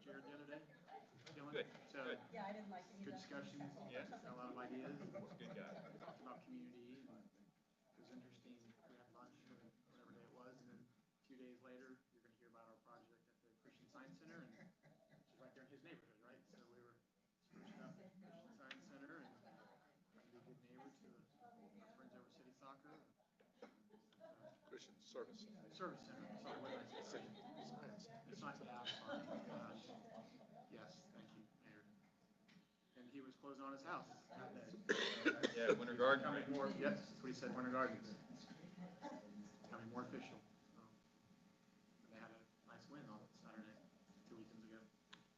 chaired the other day. Good. So Good. Yeah, I didn't like any good of that. discussions, Yeah. a lot of ideas. Good guy. Talked about community, and it was interesting. We had lunch or whatever day it was, and then 2 days later, you're going to hear about our project at the Christian Science Center, and which is right there in his neighborhood, right? So we were sprucing up the Christian Science Center and trying to be a good neighbor to our friends over City Soccer. Christian Service. Service Center. Sorry, what did I say? Science. It's not, yeah, I'm sorry. Yes, thank you, Mayor. And he was closing on his house that day. Yeah, Winter Garden. Becoming more, yes, that's what he said, Winter Gardens. Becoming more official. So, and they had a nice win on Saturday, 2 weekends ago.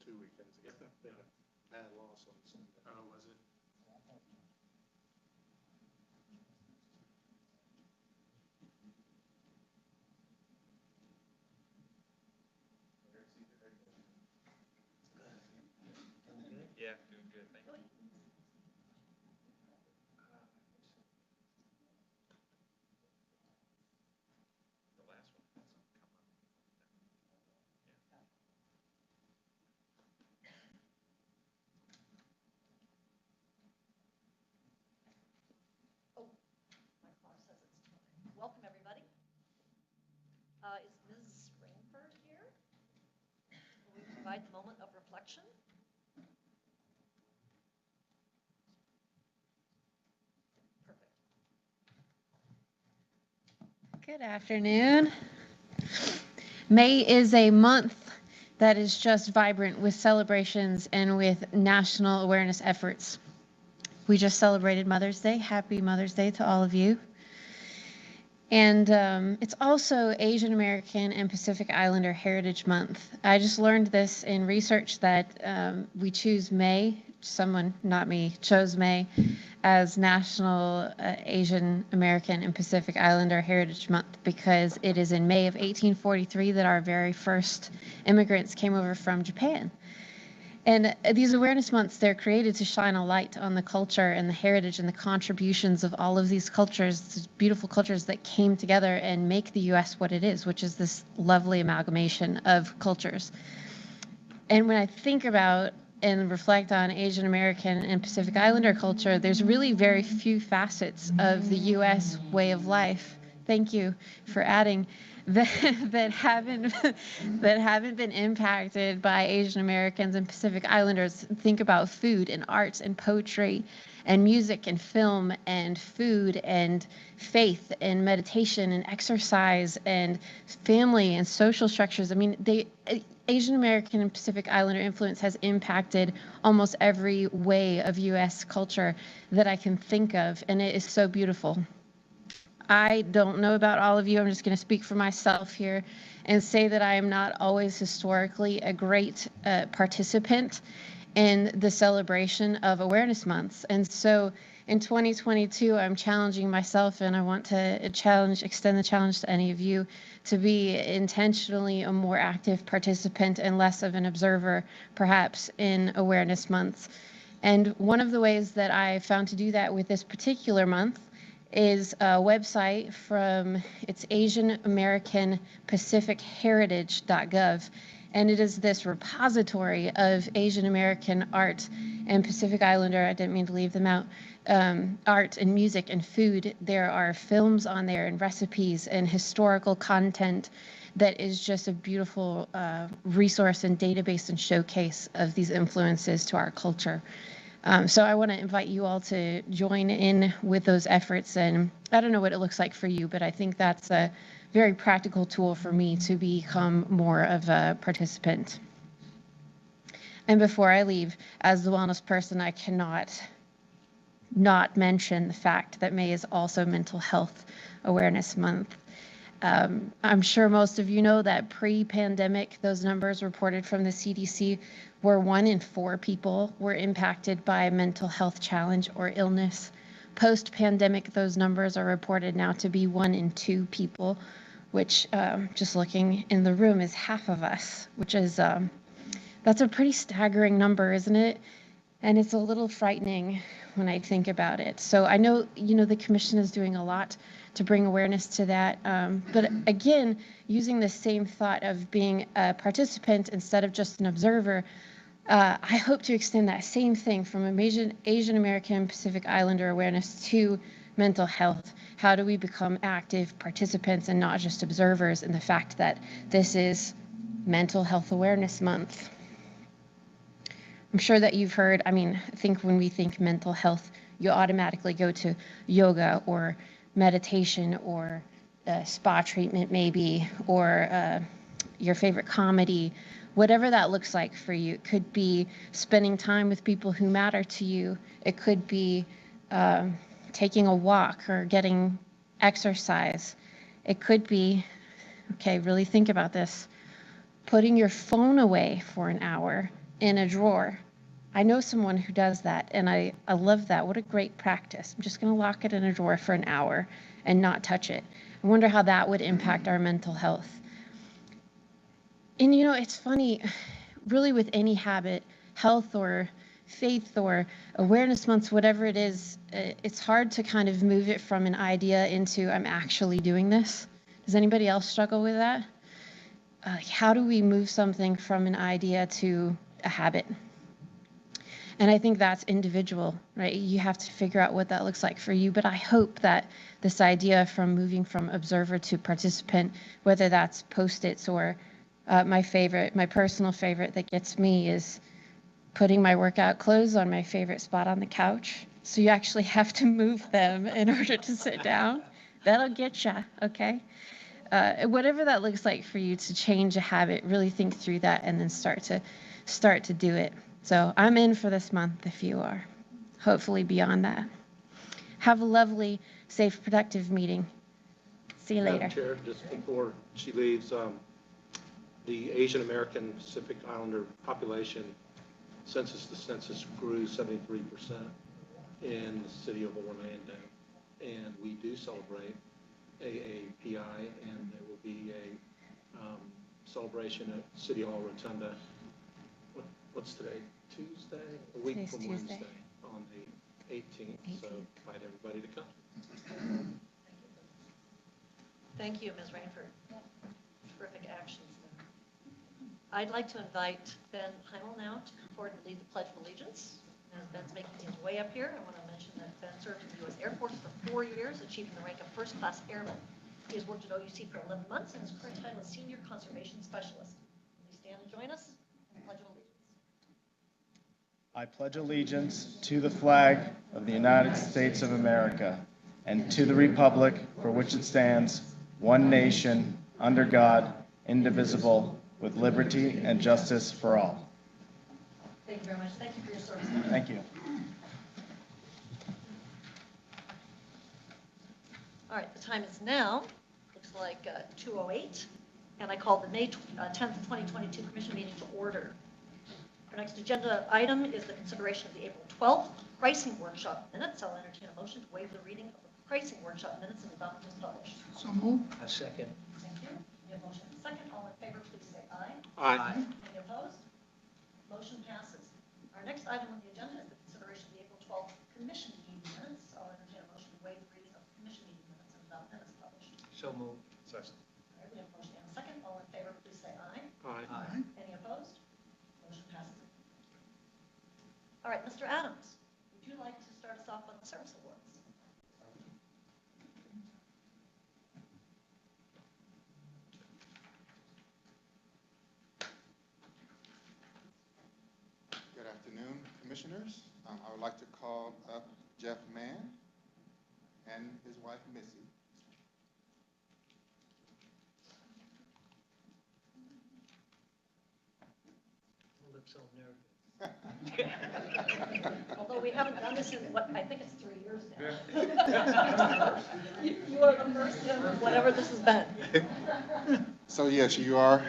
2 weekends ago. They had a bad loss on Sunday. Oh, was it? Yeah, doing good. Thank you. The last one had something come up. My car says it's time. Welcome, everybody. Is Ms. Rainford here? Will we provide the moment of reflection? Perfect. Good afternoon. May is a month that is just vibrant with celebrations and with national awareness efforts. We just celebrated Mother's Day. Happy Mother's Day to all of you. And it's also Asian American and Pacific Islander Heritage Month. I just learned this in research that we choose May, someone, not me, chose May as National Asian American and Pacific Islander Heritage Month because it is in May of 1843 that our very first immigrants came over from Japan. And these awareness months, they're created to shine a light on the culture and the heritage and the contributions of all of these cultures, these beautiful cultures that came together and make the U.S. what it is, which is this lovely amalgamation of cultures. And when I think about and reflect on Asian American and Pacific Islander culture, there's really very few facets of the U.S. way of life. Thank you for adding that haven't been impacted by Asian Americans and Pacific Islanders. Think about food and arts and poetry and music and film and food and faith and meditation and exercise and family and social structures. I mean, Asian American and Pacific Islander influence has impacted almost every way of U.S. culture that I can think of, and it is so beautiful. I don't know about all of you. I'm just going to speak for myself here and say that I am not always historically a great participant in the celebration of awareness months. And so in 2022, I'm challenging myself, and I want to extend the challenge to any of you to be intentionally a more active participant and less of an observer, perhaps, in awareness months. And one of the ways that I found to do that with this particular month is a website from, it's Asian American Pacific Heritage.gov. And it is this repository of Asian American art and Pacific Islander, I didn't mean to leave them out, art and music and food. There are films on there and recipes and historical content that is just a beautiful resource and database and showcase of these influences to our culture. So I want to invite you all to join in with those efforts. And I don't know what it looks like for you, but I think that's a very practical tool for me to become more of a participant. And before I leave, as the wellness person, I cannot not mention the fact that May is also Mental Health Awareness Month. I'm sure most of you know that pre-pandemic, those numbers reported from the CDC were 1 in 4 people were impacted by a mental health challenge or illness. Post-pandemic, those numbers are reported now to be 1 in 2 people, which just looking in the room is half of us, which is, that's a pretty staggering number, isn't it? And it's a little frightening when I think about it. So I know, the commission is doing a lot to bring awareness to that. But again, using the same thought of being a participant instead of just an observer, I hope to extend that same thing from Asian American Pacific Islander awareness to mental health. How do we become active participants and not just observers in the fact that this is Mental Health Awareness Month? I'm sure that you've heard, I think when we think mental health, you automatically go to yoga or meditation or spa treatment maybe, or your favorite comedy, whatever that looks like for you. It could be spending time with people who matter to you. It could be taking a walk or getting exercise. It could be, okay, really think about this, putting your phone away for an hour in a drawer. I know someone who does that, and I love that. What a great practice. I'm just going to lock it in a drawer for an hour and not touch it. I wonder how that would impact our mental health. And it's funny, really with any habit, health or faith or awareness months, whatever it is, it's hard to kind of move it from an idea into I'm actually doing this. Does anybody else struggle with that? How do we move something from an idea to a habit? And I think that's individual, right? You have to figure out what that looks like for you. But I hope that this idea from moving from observer to participant, whether that's Post-its or my personal favorite that gets me is putting my workout clothes on my favorite spot on the couch. So you actually have to move them in order to sit down. That'll get you, okay? Whatever that looks like for you to change a habit, really think through that and then start to do it. So I'm in for this month if you are. Hopefully beyond that. Have a lovely, safe, productive meeting. See you later. Madam Chair, just before she leaves, the Asian American Pacific Islander population census to census grew 73% in the city of Orlando. And we do celebrate AAPI, and there will be a celebration at City Hall Rotunda. What's today? Tuesday? A week Today's from Tuesday. Wednesday on the 18th. So invite everybody to come. Thank you, Ms. Rainford. Terrific actions there. I'd like to invite Ben Heimel now to come forward and lead the Pledge of Allegiance. As Ben's making his way up here, I want to mention that Ben served in the U.S. Air Force for 4 years, achieving the rank of first-class airman. He has worked at OUC for 11 months, and his current title is Senior Conservation Specialist. Please stand and join us in the Pledge of Allegiance. I pledge allegiance to the flag of the United States of America and to the republic for which it stands, one nation, under God, indivisible, with liberty and justice for all. Thank you very much. Thank you for your service. Thank you. All right, the time is now, looks like 2:08, and I call the May 10th, 2022 Commission meeting to order. Our next agenda item is the consideration of the April 12th pricing workshop minutes. I'll entertain a motion to waive the reading of the pricing workshop minutes and adopt them as published. So move. A second. Thank you. We have motion and second. All in favor, please say aye. Aye. Any opposed? Motion passes. Our next item on the agenda is the consideration of the April 12th commission meeting minutes. I'll entertain a motion to waive the reading of the commission meeting minutes and adopt them as published. So moved. Second. All right, we have motion and a second. All in favor, please say aye. Aye. Any opposed? Motion passes. All right, Mr. Adams, would you like to start us off on the service awards? Good afternoon, Commissioners. I would like to call up Jeff Mann and his wife, Missy. You look so nervous. Although we haven't done this in, I think it's 3 years now. You are the first in whatever this has been. So yes, you are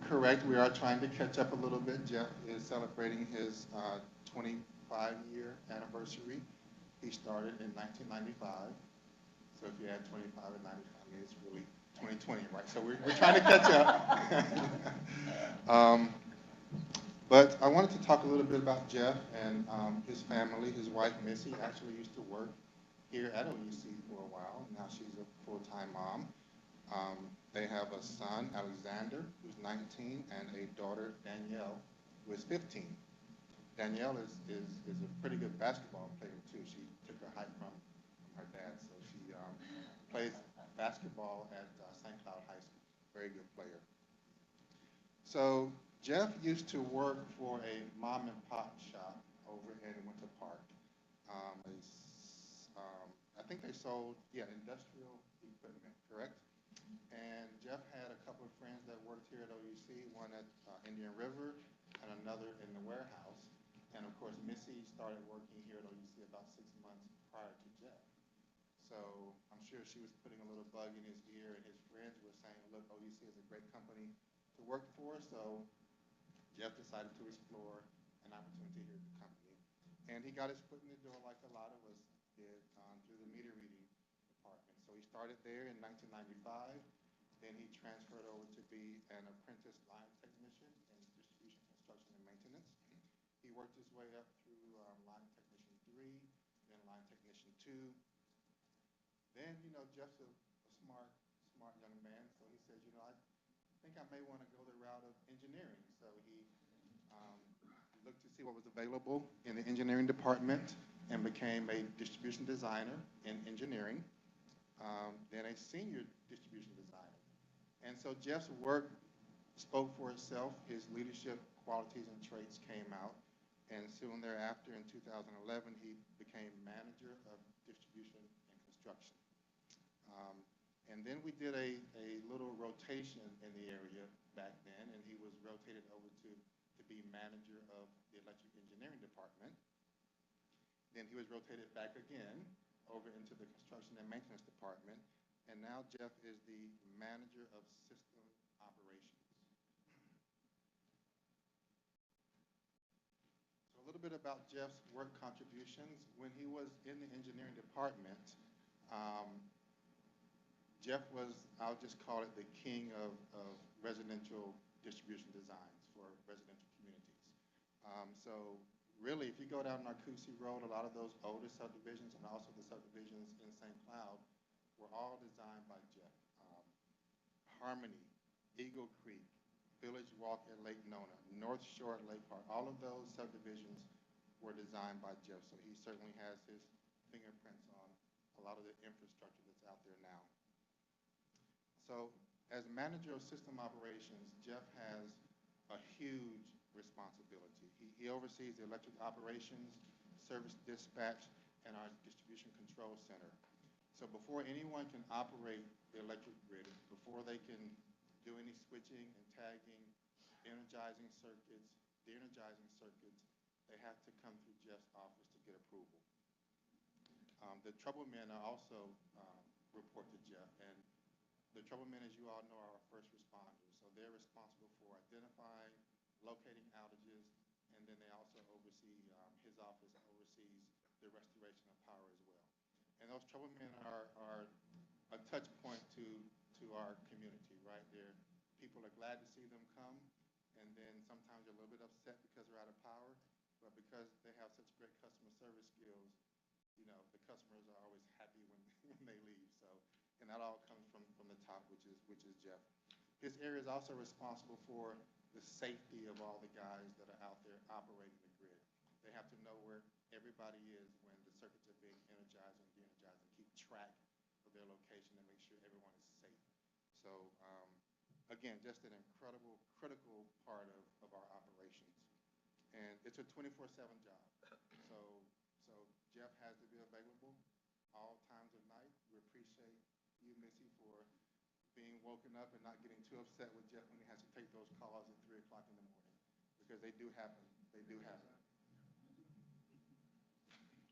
correct. We are trying to catch up a little bit. Jeff is celebrating his 25-year anniversary. He started in 1995. So if you add 25 and 95, it's really 2020, right? So we're trying to catch up. But I wanted to talk a little bit about Jeff and his family. His wife, Missy, actually used to work here at OUC for a while. Now she's a full-time mom. They have a son, Alexander, who's 19, and a daughter, Danielle, who is 15. Danielle is a pretty good basketball player, too. She took her height from her dad, so she plays basketball at St. Cloud High School. Very good player. So Jeff used to work for a mom and pop shop over in Winter Park. I think they sold, industrial equipment, correct? And Jeff had a couple of friends that worked here at OUC, one at Indian River and another in the warehouse. And of course, Missy started working here at OUC about 6 months prior to Jeff. So I'm sure she was putting a little bug in his ear, and his friends were saying, look, OUC is a great company to work for. So Jeff decided to explore an opportunity here at the company. And he got his foot in the door like a lot of us did through the meter reading department. So he started there in 1995. Then he transferred over to be an apprentice line technician in distribution, construction, and maintenance. He worked his way up through line technician 3, then line technician 2. Then, Jeff's a smart young man, so he says, I think I may want to go the route of engineering. So he looked to see what was available in the engineering department and became a distribution designer in engineering, then a senior distribution designer. And so Jeff's work spoke for itself. His leadership qualities and traits came out. And soon thereafter, in 2011, he became manager of distribution and construction. And then we did a little rotation in the area back then, and he was rotated over to be manager of the electric engineering department. Then he was rotated back again over into the construction and maintenance department. And now Jeff is the manager of system operations. So a little bit about Jeff's work contributions. When he was in the engineering department, Jeff was, I'll just call it the king of residential distribution designs for residential communities. So really, if you go down Narcoossee Road, a lot of those older subdivisions and also the subdivisions in St. Cloud were all designed by Jeff. Harmony, Eagle Creek, Village Walk at Lake Nona, North Shore at Lake Park, all of those subdivisions were designed by Jeff. So he certainly has his fingerprints on a lot of the infrastructure that's out there now. So as manager of system operations, Jeff has a huge responsibility. He oversees the electric operations, service dispatch, and our distribution control center. So before anyone can operate the electric grid, before they can do any switching and tagging, energizing circuits, de-energizing circuits, they have to come through Jeff's office to get approval. The trouble men are also report to Jeff, and the trouble men, as you all know, are our first responders. So they're responsible for identifying, locating outages, and then they also oversee, his office oversees the restoration of power as well. And those trouble men are a touch point to our community, right? People are glad to see them come, and then sometimes they're a little bit upset because they're out of power, but because they have such great customer service skills, the customers are always happy when they leave. So, and that all comes from the top, which is Jeff. His area is also responsible for the safety of all the guys that are out there operating the grid. They have to know where everybody is when the circuits are being energized and de-energized, and keep track of their location and make sure everyone is safe. So again, just an incredible, critical part of our operations. And it's a 24/7 job. So Jeff has to be available all times of night. We appreciate you, Missy, for being woken up and not getting too upset with Jeff when he has to take those calls at 3 o'clock in the morning, because they do happen. They do happen.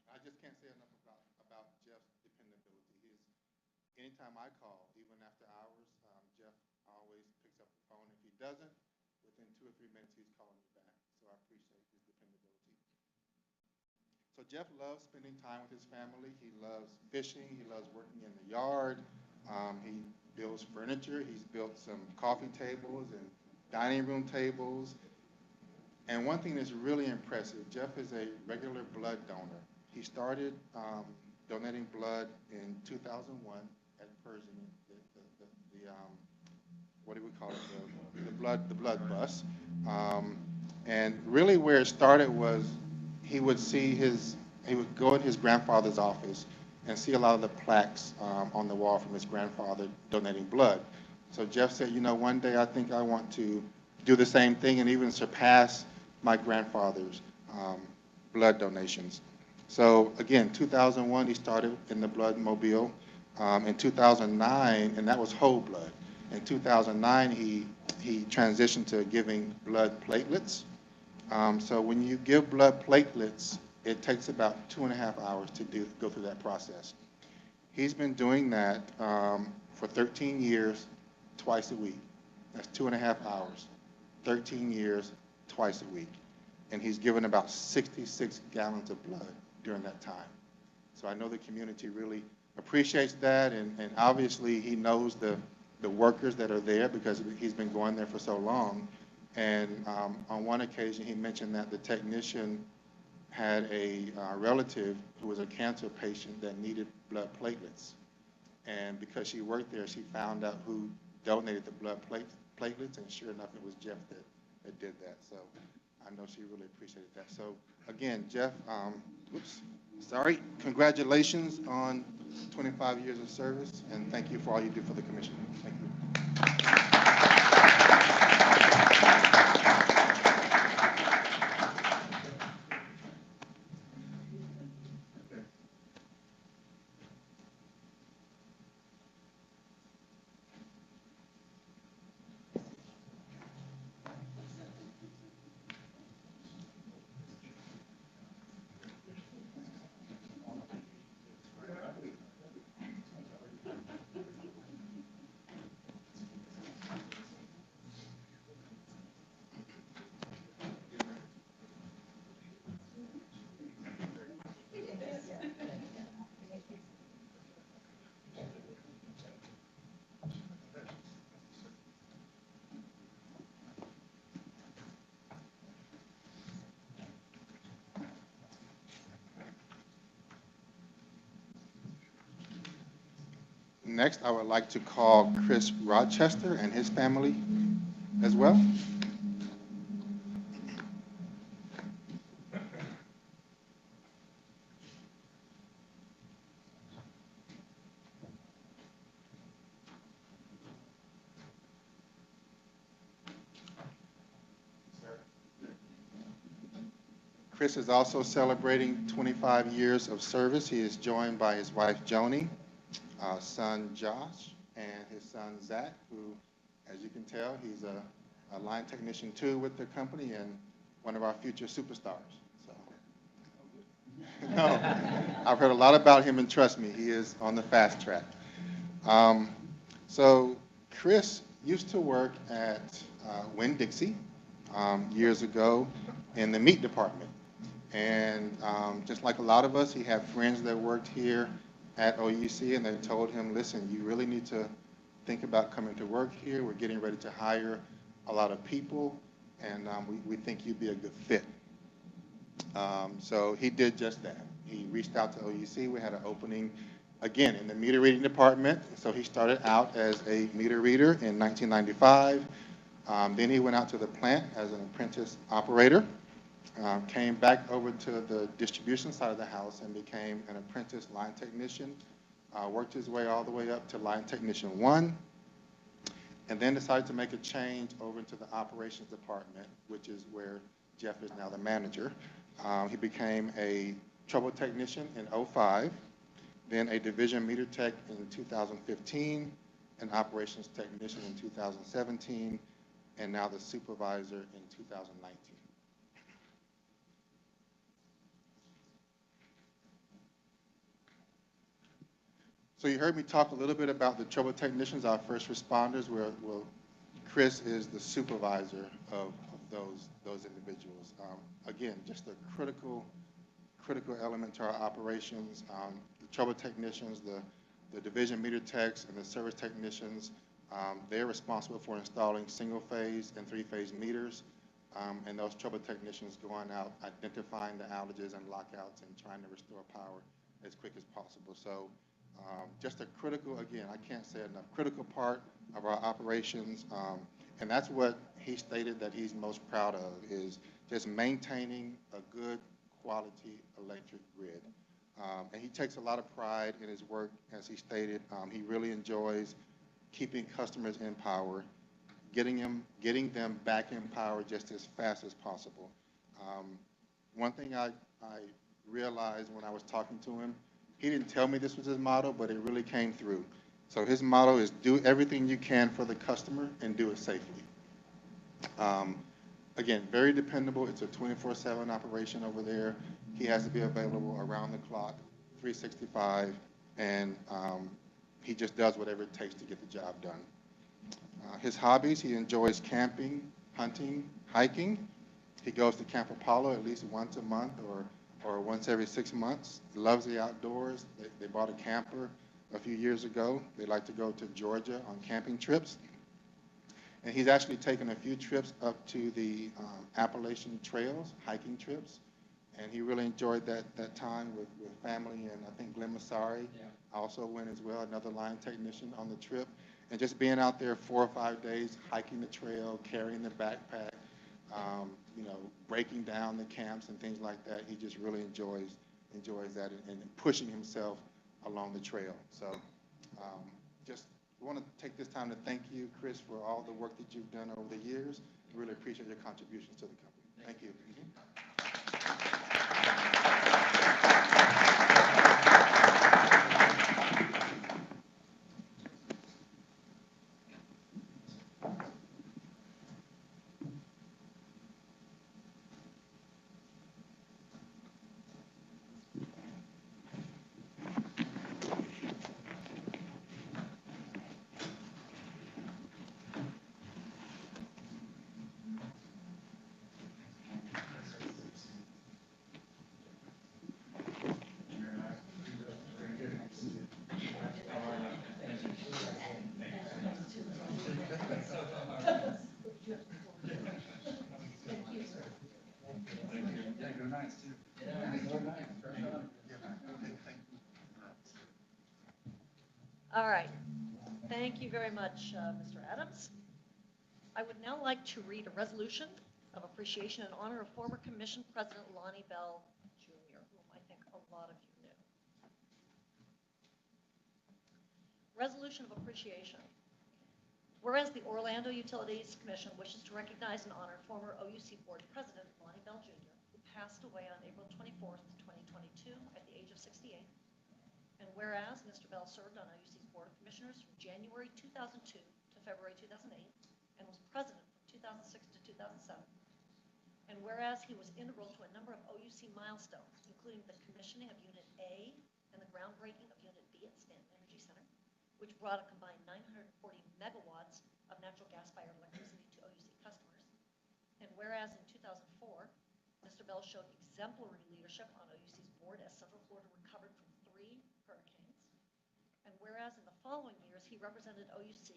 I just can't say enough about Jeff's dependability. Anytime I call, even after hours, Jeff always picks up the phone. If he doesn't, within 2 or 3 minutes, he's calling me back. So I appreciate his dependability. So Jeff loves spending time with his family. He loves fishing. He loves working in the yard. He builds furniture. He's built some coffee tables and dining room tables. And one thing that's really impressive, Jeff is a regular blood donor. He started donating blood in 2001 at Pershing, what do we call it, the blood bus. And really where it started was he would go in his grandfather's office and see a lot of the plaques on the wall from his grandfather donating blood. So Jeff said, you know, one day I think I want to do the same thing and even surpass my grandfather's blood donations. So again, 2001, he started in the blood mobile. In 2009, and that was whole blood. In 2009, he transitioned to giving blood platelets. So when you give blood platelets, it takes about 2.5 hours to go through that process. He's been doing that for 13 years, twice a week. That's 2.5 hours, 13 years, twice a week. And he's given about 66 gallons of blood during that time. So I know the community really appreciates that, and obviously he knows the workers that are there because he's been going there for so long. And on one occasion, he mentioned that the technician had a relative who was a cancer patient that needed blood platelets. And because she worked there, she found out who donated the blood platelets, and sure enough, it was Jeff that did that. So I know she really appreciated that. So again, Jeff, congratulations on 25 years of service, and thank you for all you do for the commission. Thank you. Next, I would like to call Chris Rochester and his family as well. Chris is also celebrating 25 years of service. He is joined by his wife, Joni, son, Josh, and his son, Zach, who, as you can tell, he's a line technician too with the company and one of our future superstars. So, no, I've heard a lot about him, and trust me, he is on the fast track. So Chris used to work at Winn-Dixie years ago in the meat department. And just like a lot of us, he had friends that worked here at OUC, and they told him, listen, you really need to think about coming to work here. We're getting ready to hire a lot of people, and we think you'd be a good fit. So he did just that. He reached out to OUC. We had an opening, again, in the meter reading department. So he started out as a meter reader in 1995. Then he went out to the plant as an apprentice operator. Came back over to the distribution side of the house and became an apprentice line technician, worked his way all the way up to line technician 1, and then decided to make a change over into the operations department, which is where Jeff is now the manager. He became a trouble technician in 2005, then a division meter tech in 2015, an operations technician in 2017, and now the supervisor in 2019. So you heard me talk a little bit about the trouble technicians, our first responders, where Chris is the supervisor of those individuals. Again, just a critical element to our operations. The trouble technicians, the division meter techs, and the service technicians, they're responsible for installing single-phase and three-phase meters. and those trouble technicians going out, identifying the outages and lockouts and trying to restore power as quick as possible. So just a critical, again, I can't say enough, critical part of our operations. And that's what he stated that he's most proud of, is just maintaining a good quality electric grid. And he takes a lot of pride in his work, as he stated. He really enjoys keeping customers in power, getting them back in power just as fast as possible. One thing I realized when I was talking to him, he didn't tell me this was his motto, but it really came through. So his motto is do everything you can for the customer and do it safely. Again, very dependable. It's a 24/7 operation over there. He has to be available around the clock, 365, and he just does whatever it takes to get the job done. His hobbies, he enjoys camping, hunting, hiking. He goes to Camp Apollo at least once a month or once every 6 months. Loves the outdoors. They bought a camper a few years ago. They like to go to Georgia on camping trips. And he's actually taken a few trips up to the Appalachian trails, hiking trips. And he really enjoyed that time with family, and I think Glenn Massari also went as well, another line technician on the trip. And just being out there 4 or 5 days, hiking the trail, carrying the backpack, breaking down the camps and things like that. He just really enjoys that and pushing himself along the trail. So just want to take this time to thank you, Chris, for all the work that you've done over the years. Really appreciate your contributions to the company. Thank you. All right. Thank you very much, Mr. Adams. I would now like to read a resolution of appreciation in honor of former Commission President Lonnie Bell, Jr., whom I think a lot of you knew. Resolution of appreciation. Whereas the Orlando Utilities Commission wishes to recognize and honor former OUC Board President Lonnie Bell, Jr., who passed away on April 24th, 2022 at the age of 68. And whereas Mr. Bell served on OUC's Board of Commissioners from January 2002 to February 2008 and was president from 2006 to 2007. And whereas he was integral to a number of OUC milestones, including the commissioning of Unit A and the groundbreaking of Unit B at Stanton Energy Center, which brought a combined 940 megawatts of natural gas-fired electricity to OUC customers. And whereas in 2004, Mr. Bell showed exemplary leadership on OUC's board as Central Florida recovered from 3 hurricanes. And whereas in the following years, he represented OUC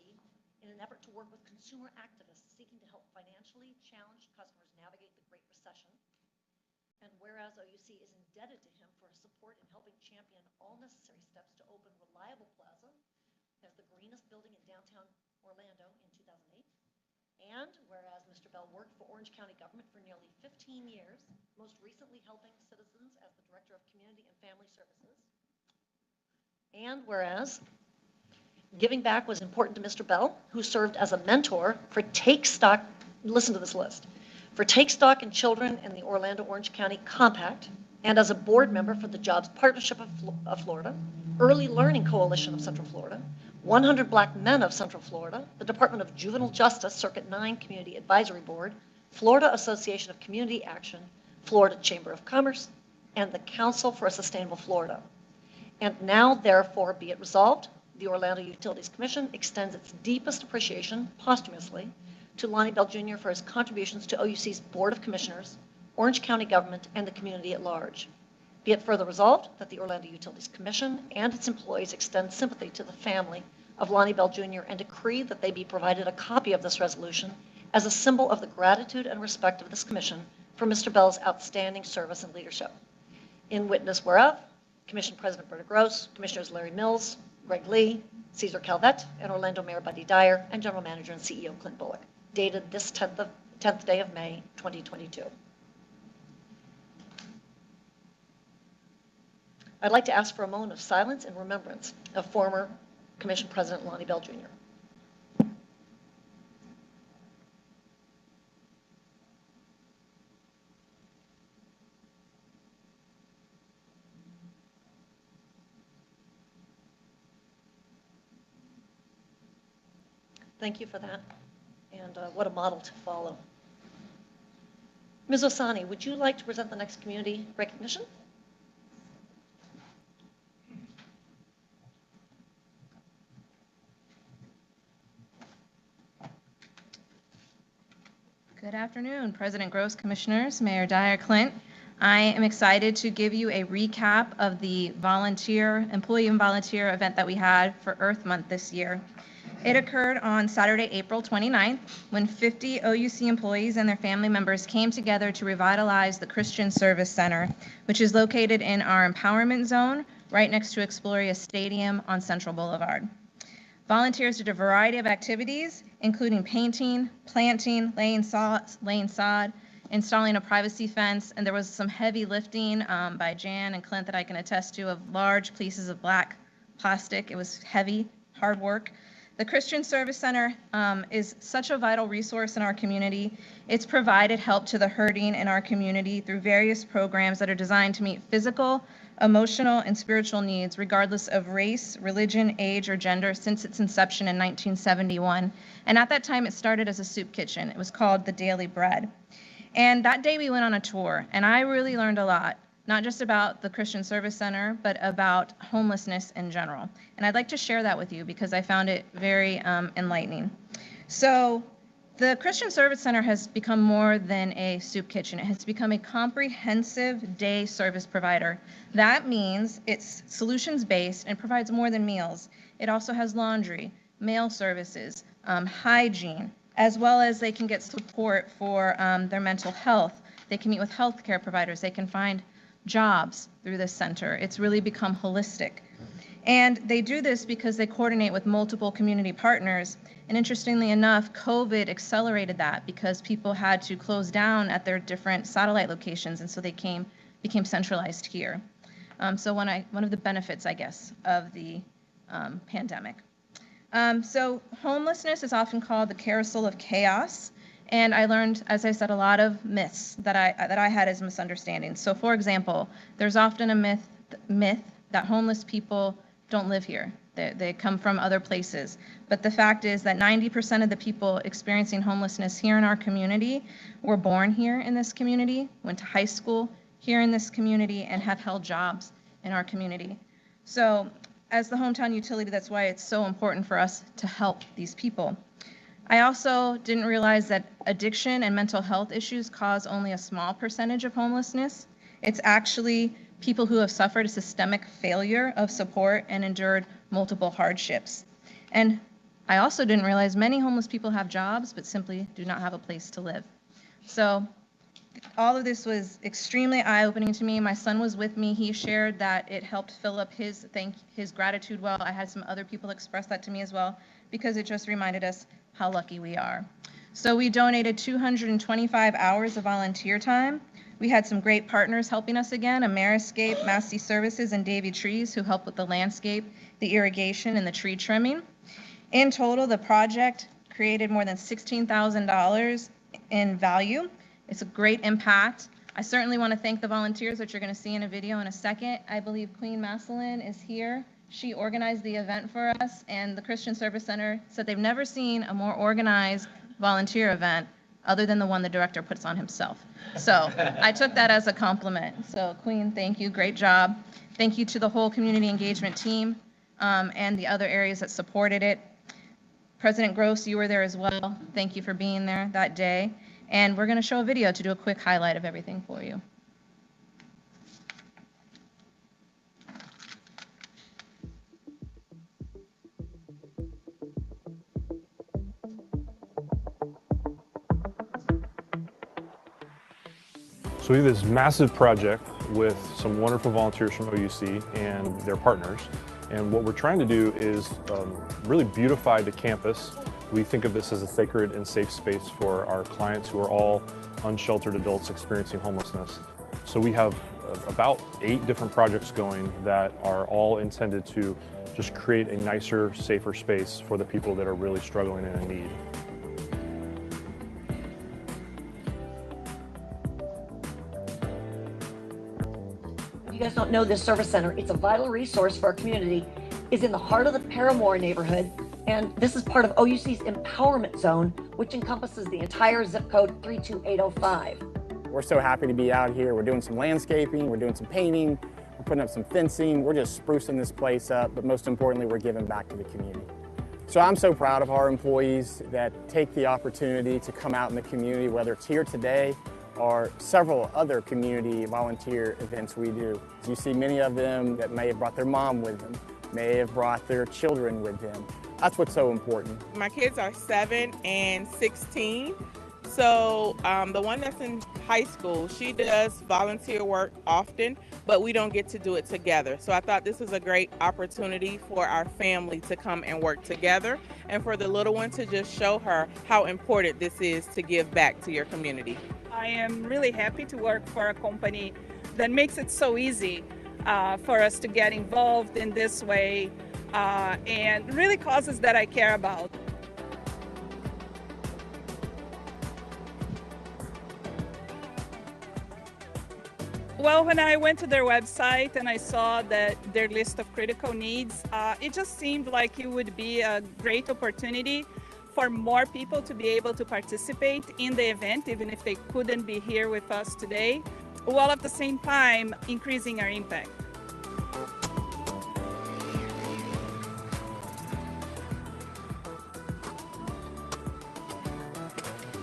in an effort to work with consumer activists seeking to help financially challenged customers navigate the Great Recession. And whereas OUC is indebted to him for his support in helping champion all necessary steps to open Reliable Plaza as the greenest building in downtown Orlando in 2008. And whereas Mr. Bell worked for Orange County government for nearly 15 years, most recently helping citizens as the Director of Community and Family Services. And whereas giving back was important to Mr. Bell, who served as a mentor for Take Stock, listen to this list, for Take Stock in Children in the Orlando-Orange County Compact, and as a board member for the Jobs Partnership of Florida, Early Learning Coalition of Central Florida, 100 Black Men of Central Florida, the Department of Juvenile Justice Circuit 9 Community Advisory Board, Florida Association of Community Action, Florida Chamber of Commerce, and the Council for a Sustainable Florida. And now, therefore, be it resolved, the Orlando Utilities Commission extends its deepest appreciation posthumously to Lonnie Bell Jr. for his contributions to OUC's Board of Commissioners, Orange County government, and the community at large. Be it further resolved that the Orlando Utilities Commission and its employees extend sympathy to the family of Lonnie Bell Jr. and decree that they be provided a copy of this resolution as a symbol of the gratitude and respect of this commission for Mr. Bell's outstanding service and leadership. In witness whereof, Commission President Berta Gross, Commissioners Larry Mills, Greg Lee, Cesar Calvet, and Orlando Mayor Buddy Dyer, and General Manager and CEO Clint Bullock, dated this 10th day of May, 2022. I'd like to ask for a moment of silence in remembrance of former Commission President Lonnie Bell Jr. Thank you for that, and what a model to follow. Ms. Osani, would you like to present the next community recognition? Good afternoon, President Gross, Commissioners, Mayor Dyer, Clint. I am excited to give you a recap of the employee and volunteer event that we had for Earth Month this year. It occurred on Saturday, April 29th, when 50 OUC employees and their family members came together to revitalize the Christian Service Center, which is located in our empowerment zone right next to Exploria Stadium on Central Boulevard. Volunteers did a variety of activities, including painting, planting, laying sod, installing a privacy fence, and there was some heavy lifting by Jan and Clint that I can attest to of large pieces of black plastic. It was heavy, hard work. The Christian Service Center is such a vital resource in our community. It's provided help to the hurting in our community through various programs that are designed to meet physical, emotional, and spiritual needs, regardless of race, religion, age, or gender, since its inception in 1971. And at that time, it started as a soup kitchen. It was called The Daily Bread. And that day we went on a tour, and I really learned a lot, not just about the Christian Service Center, but about homelessness in general. And I'd like to share that with you because I found it very enlightening. So the Christian Service Center has become more than a soup kitchen. It has become a comprehensive day service provider. That means it's solutions-based and provides more than meals. It also has laundry, mail services, hygiene, as well as they can get support for their mental health. They can meet with healthcare providers. They can find jobs through this center. It's really become holistic. And they do this because they coordinate with multiple community partners. And interestingly enough, COVID accelerated that because people had to close down at their different satellite locations, and so they became centralized here. So one of the benefits, I guess, of the pandemic. So homelessness is often called the carousel of chaos. And I learned, as I said, a lot of myths that I had as misunderstandings. So for example, there's often a myth that homeless people don't live here. They come from other places. But the fact is that 90% of the people experiencing homelessness here in our community were born here in this community, went to high school here in this community, and have held jobs in our community. So as the hometown utility, that's why it's so important for us to help these people. I also didn't realize that addiction and mental health issues cause only a small percentage of homelessness. It's actually people who have suffered a systemic failure of support and endured multiple hardships. And I also didn't realize many homeless people have jobs but simply do not have a place to live. So all of this was extremely eye-opening to me. My son was with me. He shared that it helped fill up his gratitude well. I had some other people express that to me as well because it just reminded us how lucky we are. So we donated 225 hours of volunteer time. We had some great partners helping us again, Ameriscape, Massey Services, and Davy Trees, who helped with the landscape, the irrigation, and the tree trimming. In total, the project created more than $16,000 in value. It's a great impact. I certainly want to thank the volunteers, which you're going to see in a video in a second. I believe Queen Maslin is here. She organized the event for us, and the Christian Service Center said they've never seen a more organized volunteer event other than the one the director puts on himself. So I took that as a compliment. So Queen, thank you, great job. Thank you to the whole community engagement team and the other areas that supported it. President Gross, you were there as well. Thank you for being there that day. And we're going to show a video to do a quick highlight of everything for you. So we have this massive project with some wonderful volunteers from OUC and their partners. And what we're trying to do is really beautify the campus. We think of this as a sacred and safe space for our clients who are all unsheltered adults experiencing homelessness. So we have about 8 different projects going that are all intended to just create a nicer, safer space for the people that are really struggling and in need. If you guys don't know this service center, it's a vital resource for our community. It's in the heart of the Paramore neighborhood, and this is part of OUC's Empowerment Zone, which encompasses the entire zip code 32805. We're so happy to be out here. We're doing some landscaping, we're doing some painting, we're putting up some fencing, we're just sprucing this place up, but most importantly, we're giving back to the community. So I'm so proud of our employees that take the opportunity to come out in the community, whether it's here today or several other community volunteer events we do. You see many of them that may have brought their mom with them, may have brought their children with them. That's what's so important. My kids are 7 and 16. So the one that's in high school, she does volunteer work often, but we don't get to do it together. So I thought this was a great opportunity for our family to come and work together, and for the little one to just show her how important this is to give back to your community. I am really happy to work for a company that makes it so easy for us to get involved in this way and really causes that I care about. Well, when I went to their website and I saw that their list of critical needs, it just seemed like it would be a great opportunity for more people to be able to participate in the event, even if they couldn't be here with us today, while at the same time increasing our impact.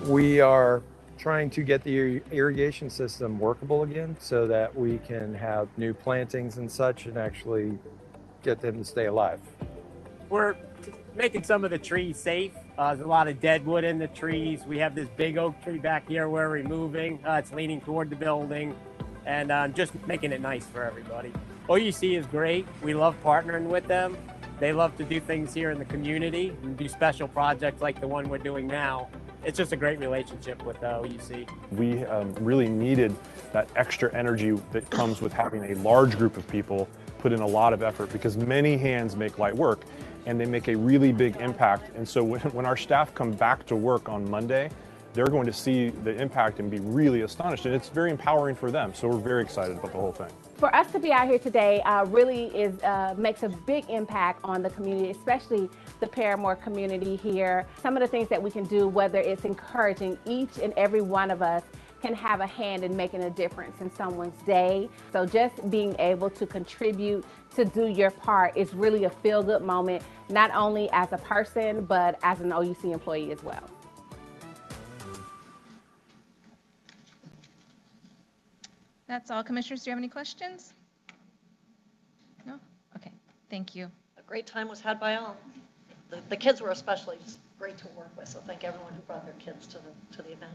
We are trying to get the irrigation system workable again so that we can have new plantings and such and actually get them to stay alive. We're making some of the trees safe. There's a lot of dead wood in the trees. We have this big oak tree back here we're removing. It's leaning toward the building and just making it nice for everybody. OUC is great. We love partnering with them. They love to do things here in the community and do special projects like the one we're doing now. It's just a great relationship with OUC. We really needed that extra energy that comes with having a large group of people put in a lot of effort, because many hands make light work and they make a really big impact. And so when our staff come back to work on Monday, they're going to see the impact and be really astonished, and it's very empowering for them. So we're very excited about the whole thing. For us to be out here today really makes a big impact on the community, especially the Paramore community here. Some of the things that we can do, whether it's encouraging each and every one of us can have a hand in making a difference in someone's day. So just being able to contribute, to do your part is really a feel-good moment, not only as a person, but as an OUC employee as well. That's all. Commissioners, do you have any questions? No? Okay, thank you. A great time was had by all. The kids were especially just great to work with, so thank everyone who brought their kids to the event.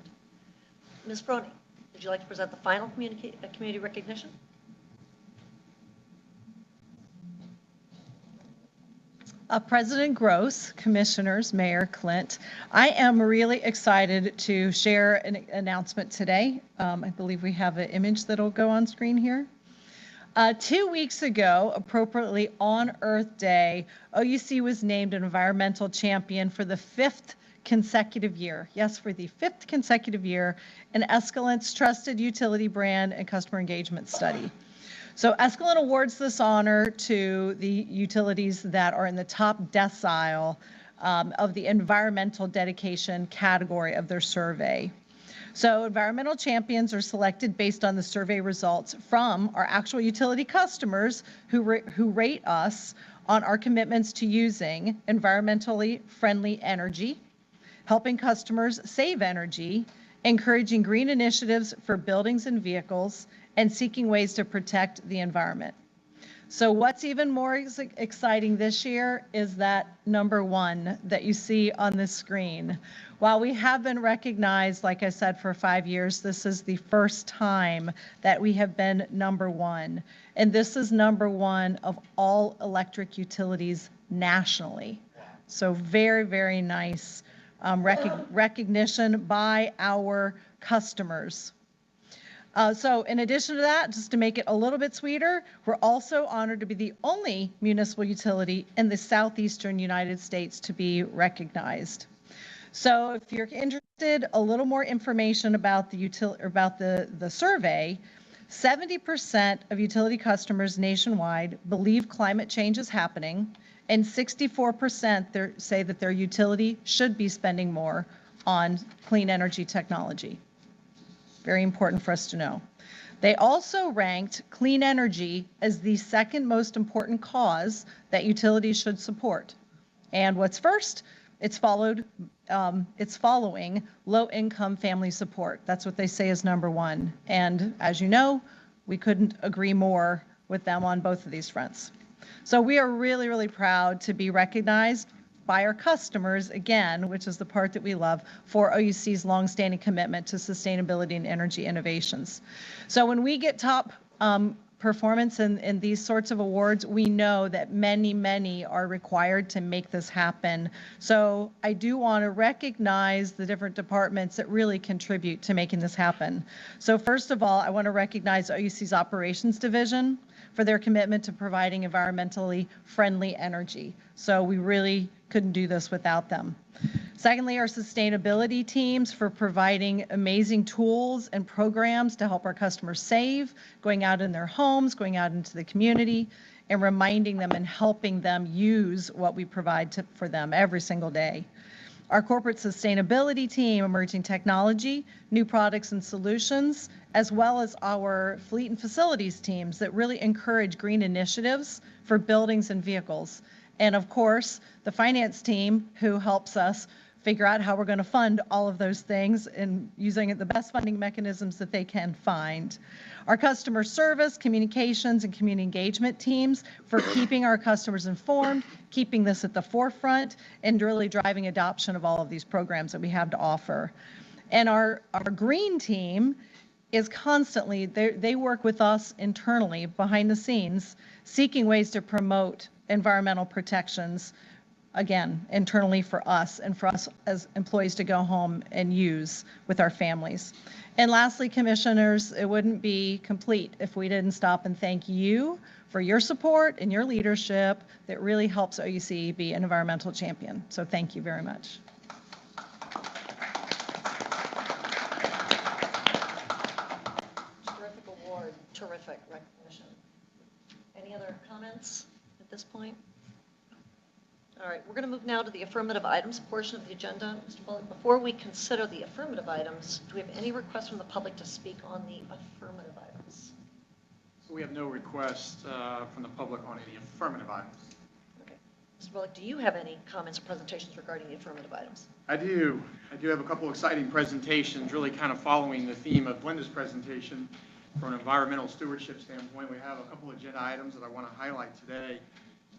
Ms. Brony, would you like to present the final community recognition? President Gross, Commissioners, Mayor Clint, I am really excited to share an announcement today. I believe we have an image that'll go on screen here. 2 weeks ago, appropriately on Earth Day, OUC was named an environmental champion for the 5th consecutive year. Yes, for the 5th consecutive year in Escalent's trusted utility brand and customer engagement study. So Escalent awards this honor to the utilities that are in the top decile of the environmental dedication category of their survey. So environmental champions are selected based on the survey results from our actual utility customers who rate us on our commitments to using environmentally friendly energy, helping customers save energy, encouraging green initiatives for buildings and vehicles, and seeking ways to protect the environment. So what's even more exciting this year is that number one that you see on the screen. While we have been recognized, like I said, for 5 years, this is the first time that we have been number one. And this is number one of all electric utilities nationally. So very, very nice recognition by our customers. So in addition to that, just to make it a little bit sweeter, we're also honored to be the only municipal utility in the southeastern United States to be recognized. So if you're interested, a little more information about the survey, 70% of utility customers nationwide believe climate change is happening, and 64% say that their utility should be spending more on clean energy technology. Very important for us to know. They also ranked clean energy as the second most important cause that utilities should support. And what's first? It's following low-income family support. That's what they say is number one. And as you know, we couldn't agree more with them on both of these fronts. So we are really, really proud to be recognized by our customers, again, which is the part that we love, for OUC's longstanding commitment to sustainability and energy innovations. So when we get top performance in these sorts of awards, we know that many, many are required to make this happen. So I do want to recognize the different departments that really contribute to making this happen. So first of all, I want to recognize OUC's Operations Division for their commitment to providing environmentally friendly energy. So we really couldn't do this without them. Secondly, our sustainability teams for providing amazing tools and programs to help our customers save, going out in their homes, going out into the community, and reminding them and helping them use what we provide for them every single day. Our corporate sustainability team, emerging technology, new products and solutions, as well as our fleet and facilities teams that really encourage green initiatives for buildings and vehicles. And of course, the finance team who helps us figure out how we're going to fund all of those things and using the best funding mechanisms that they can find. Our customer service, communications, and community engagement teams for keeping our customers informed, keeping this at the forefront, and really driving adoption of all of these programs that we have to offer. And our green team is constantly, they work with us internally behind the scenes, seeking ways to promote environmental protections, again, internally for us and for us as employees to go home and use with our families. And lastly, commissioners, it wouldn't be complete if we didn't stop and thank you for your support and your leadership that really helps OUC be an environmental champion. So thank you very much. Terrific award, terrific recognition. Any other comments at this point? All right, we're going to move now to the affirmative items portion of the agenda. Mr. Bullock, before we consider the affirmative items, do we have any requests from the public to speak on the affirmative items? So we have no requests from the public on any affirmative items. Okay. Mr. Bullock, do you have any comments or presentations regarding the affirmative items? I do have a couple exciting presentations, really kind of following the theme of Glenda's presentation. From an environmental stewardship standpoint, we have a couple of agenda items that I want to highlight today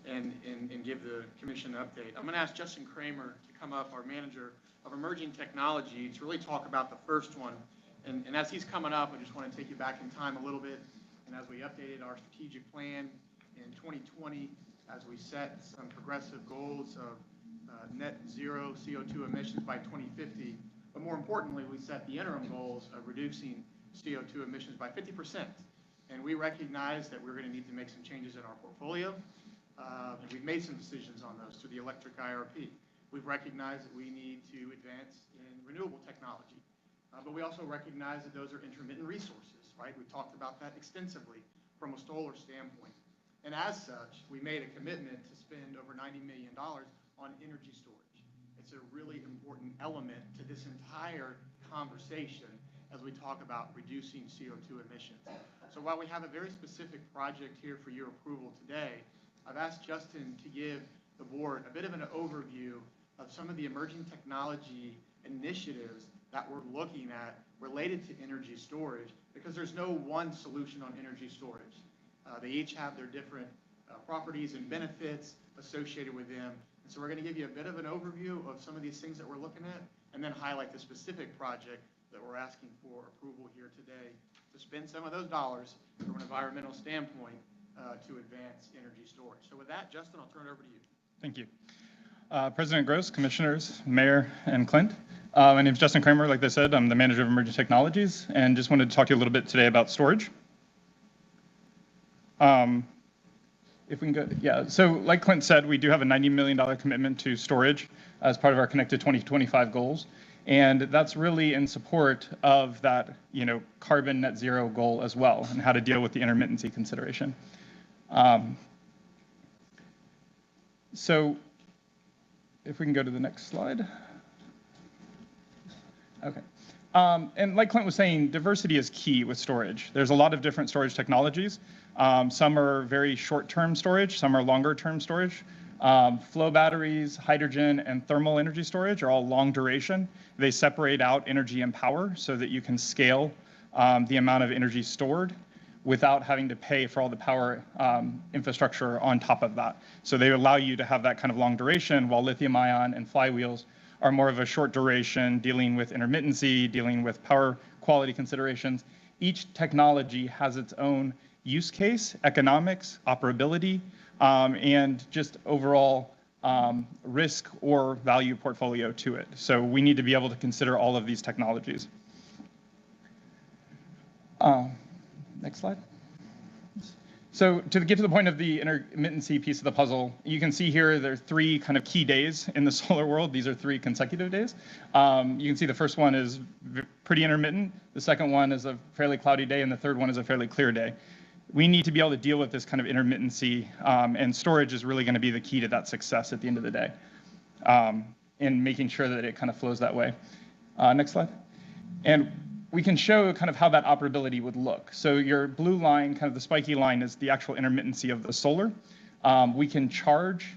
and give the commission an update. I'm going to ask Justin Kramer to come up, our manager of emerging technology, to really talk about the first one. And as he's coming up, I just want to take you back in time a little bit. And as we updated our strategic plan in 2020, as we set some progressive goals of net zero CO2 emissions by 2050, but more importantly, we set the interim goals of reducing CO2 emissions by 50%. And we recognize that we're going to need to make some changes in our portfolio. And we've made some decisions on those through the electric IRP. We've recognized that we need to advance in renewable technology. But we also recognize that those are intermittent resources, right? We talked about that extensively from a solar standpoint. And as such, we made a commitment to spend over $90 million on energy storage. It's a really important element to this entire conversation as we talk about reducing CO2 emissions. So while we have a very specific project here for your approval today, I've asked Justin to give the board a bit of an overview of some of the emerging technology initiatives that we're looking at related to energy storage, because there's no one solution on energy storage. They each have their different properties and benefits associated with them. And so we're going to give you a bit of an overview of some of these things that we're looking at, and then highlight the specific project that we're asking for approval here today to spend some of those dollars from an environmental standpoint to advance energy storage. So with that, Justin, I'll turn it over to you. Thank you. President Gross, Commissioners, Mayor, and Clint. My name is Justin Kramer. Like they said, I'm the Manager of Emerging Technologies, and just wanted to talk to you a little bit today about storage. If we can go, yeah, so like Clint said, we do have a $90 million commitment to storage as part of our Connected 2025 goals. And that's really in support of that, carbon net zero goal as well, and how to deal with the intermittency consideration. So if we can go to the next slide. Okay. And like Clint was saying, diversity is key with storage. There's a lot of different storage technologies. Some are very short-term storage, some are longer-term storage. Flow batteries, hydrogen, and thermal energy storage are all long duration. They separate out energy and power so that you can scale the amount of energy stored without having to pay for all the power infrastructure on top of that. So they allow you to have that kind of long duration, while lithium ion and flywheels are more of a short duration, dealing with intermittency, dealing with power quality considerations. Each technology has its own use case, economics, operability, and just overall risk or value portfolio to it. So we need to be able to consider all of these technologies. Next slide. So to get to the point of the intermittency piece of the puzzle, you can see here there are three kind of key days in the solar world. These are 3 consecutive days. You can see the first one is pretty intermittent, the second one is a fairly cloudy day, and the third one is a fairly clear day. We need to be able to deal with this kind of intermittency, and storage is really going to be the key to that success at the end of the day, in making sure that it kind of flows that way. Next slide. And we can show kind of how that operability would look. So your blue line, kind of the spiky line, is the actual intermittency of the solar. We can charge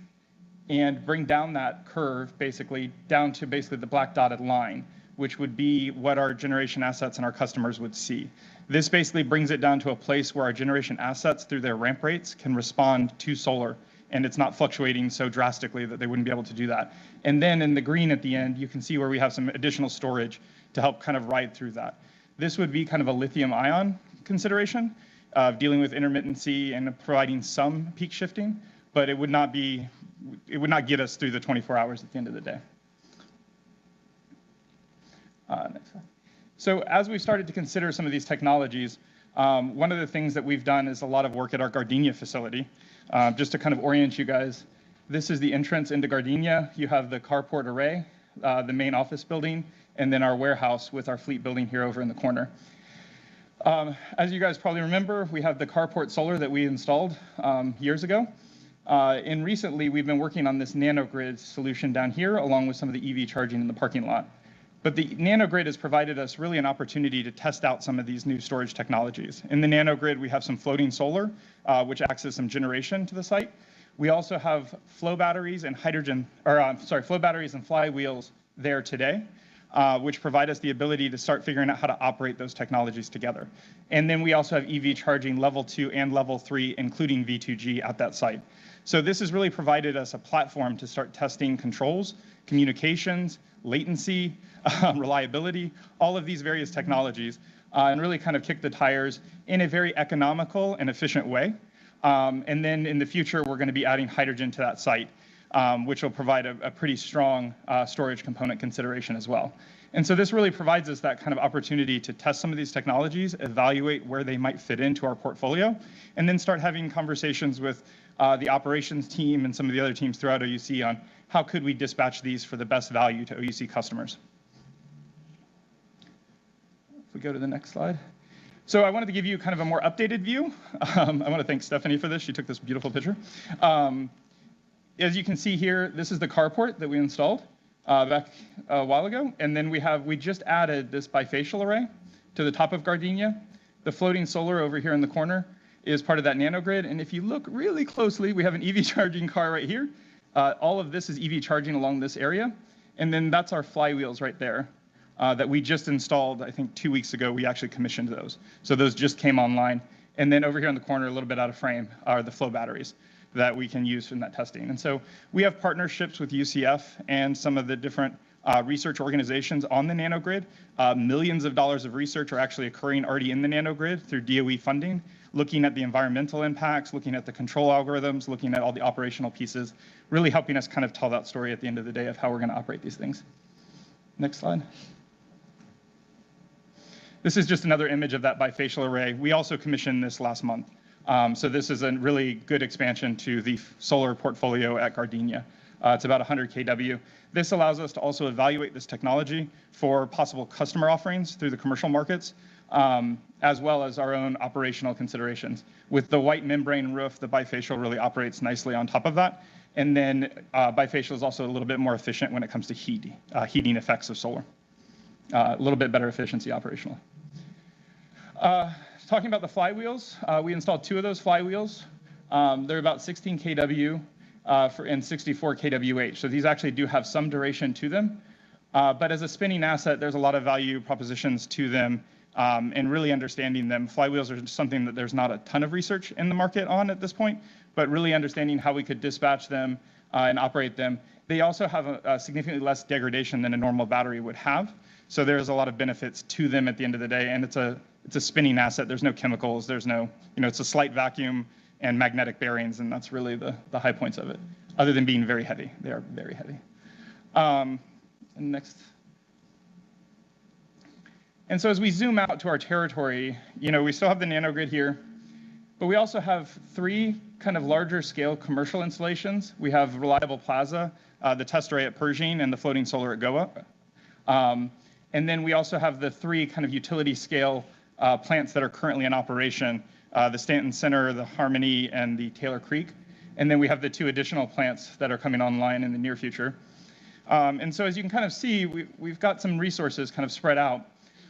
and bring down that curve basically down to basically the black dotted line, which would be what our generation assets and our customers would see. This basically brings it down to a place where our generation assets, through their ramp rates, can respond to solar, and it's not fluctuating so drastically that they wouldn't be able to do that. And then in the green at the end, you can see where we have some additional storage to help kind of ride through that. This would be kind of a lithium ion consideration of dealing with intermittency and providing some peak shifting, but it would not get us through the 24 hours at the end of the day. Next slide. So as we've started to consider some of these technologies, one of the things that we've done is a lot of work at our Gardenia facility. Just to kind of orient you guys, this is the entrance into Gardenia. You have the carport array, the main office building, and then our warehouse with our fleet building here over in the corner. As you guys probably remember, we have the carport solar that we installed years ago. And recently, we've been working on this nanogrid solution down here, along with some of the EV charging in the parking lot. But the nanogrid has provided us really an opportunity to test out some of these new storage technologies. In the nanogrid, we have some floating solar, which acts as some generation to the site. We also have flow batteries and flow batteries and flywheels there today, which provide us the ability to start figuring out how to operate those technologies together. And then we also have EV charging level 2 and level 3, including V2G at that site. So this has really provided us a platform to start testing controls, communications, latency, reliability, all of these various technologies, and really kind of kick the tires in a very economical and efficient way. And then in the future, we're going to be adding hydrogen to that site, which will provide a pretty strong storage component consideration as well. And so this really provides us that kind of opportunity to test some of these technologies, evaluate where they might fit into our portfolio, and then start having conversations with the operations team and some of the other teams throughout OUC on how could we dispatch these for the best value to OUC customers. If we go to the next slide. So I wanted to give you kind of a more updated view. I want to thank Stephanie for this. She took this beautiful picture. As you can see here, this is the carport that we installed back a while ago. And then we just added this bifacial array to the top of Gardenia. The floating solar over here in the corner is part of that nanogrid. And if you look really closely, we have an EV charging car right here. All of this is EV charging along this area. And then that's our flywheels right there that we just installed, I think 2 weeks ago, we actually commissioned those. So those just came online. And then over here in the corner, a little bit out of frame, are the flow batteries that we can use in that testing. And so we have partnerships with UCF and some of the different research organizations on the nanogrid. Millions of dollars of research are actually occurring already in the nanogrid through DOE funding, looking at the environmental impacts, looking at the control algorithms, looking at all the operational pieces, really helping us kind of tell that story at the end of the day of how we're going to operate these things. Next slide. This is just another image of that bifacial array. We also commissioned this last month. So this is a really good expansion to the solar portfolio at Gardenia. It's about 100 kW. This allows us to also evaluate this technology for possible customer offerings through the commercial markets, as well as our own operational considerations. With the white membrane roof, the bifacial really operates nicely on top of that. And then bifacial is also a little bit more efficient when it comes to heating effects of solar. A little bit better efficiency operationally. Talking about the flywheels, we installed 2 of those flywheels. They're about 16 kW and 64 kWh. So these actually do have some duration to them. But as a spinning asset, there's a lot of value propositions to them and really understanding them. Flywheels are something that there's not a ton of research in the market on at this point, but really understanding how we could dispatch them and operate them. They also have a significantly less degradation than a normal battery would have. So there's a lot of benefits to them at the end of the day, and it's a spinning asset. There's no chemicals. There's no, it's a slight vacuum and magnetic bearings, and that's really the high points of it. Other than being very heavy, they are very heavy. And next. And so as we zoom out to our territory, we still have the nanogrid here, but we also have 3 kind of larger scale commercial installations. We have Reliable Plaza, the test array at Pershing, and the floating solar at Goa. And then we also have the 3 kind of utility scale plants that are currently in operation, the Stanton Center, the Harmony, and the Taylor Creek. And then we have the 2 additional plants that are coming online in the near future. And so as you can kind of see, we've got some resources kind of spread out.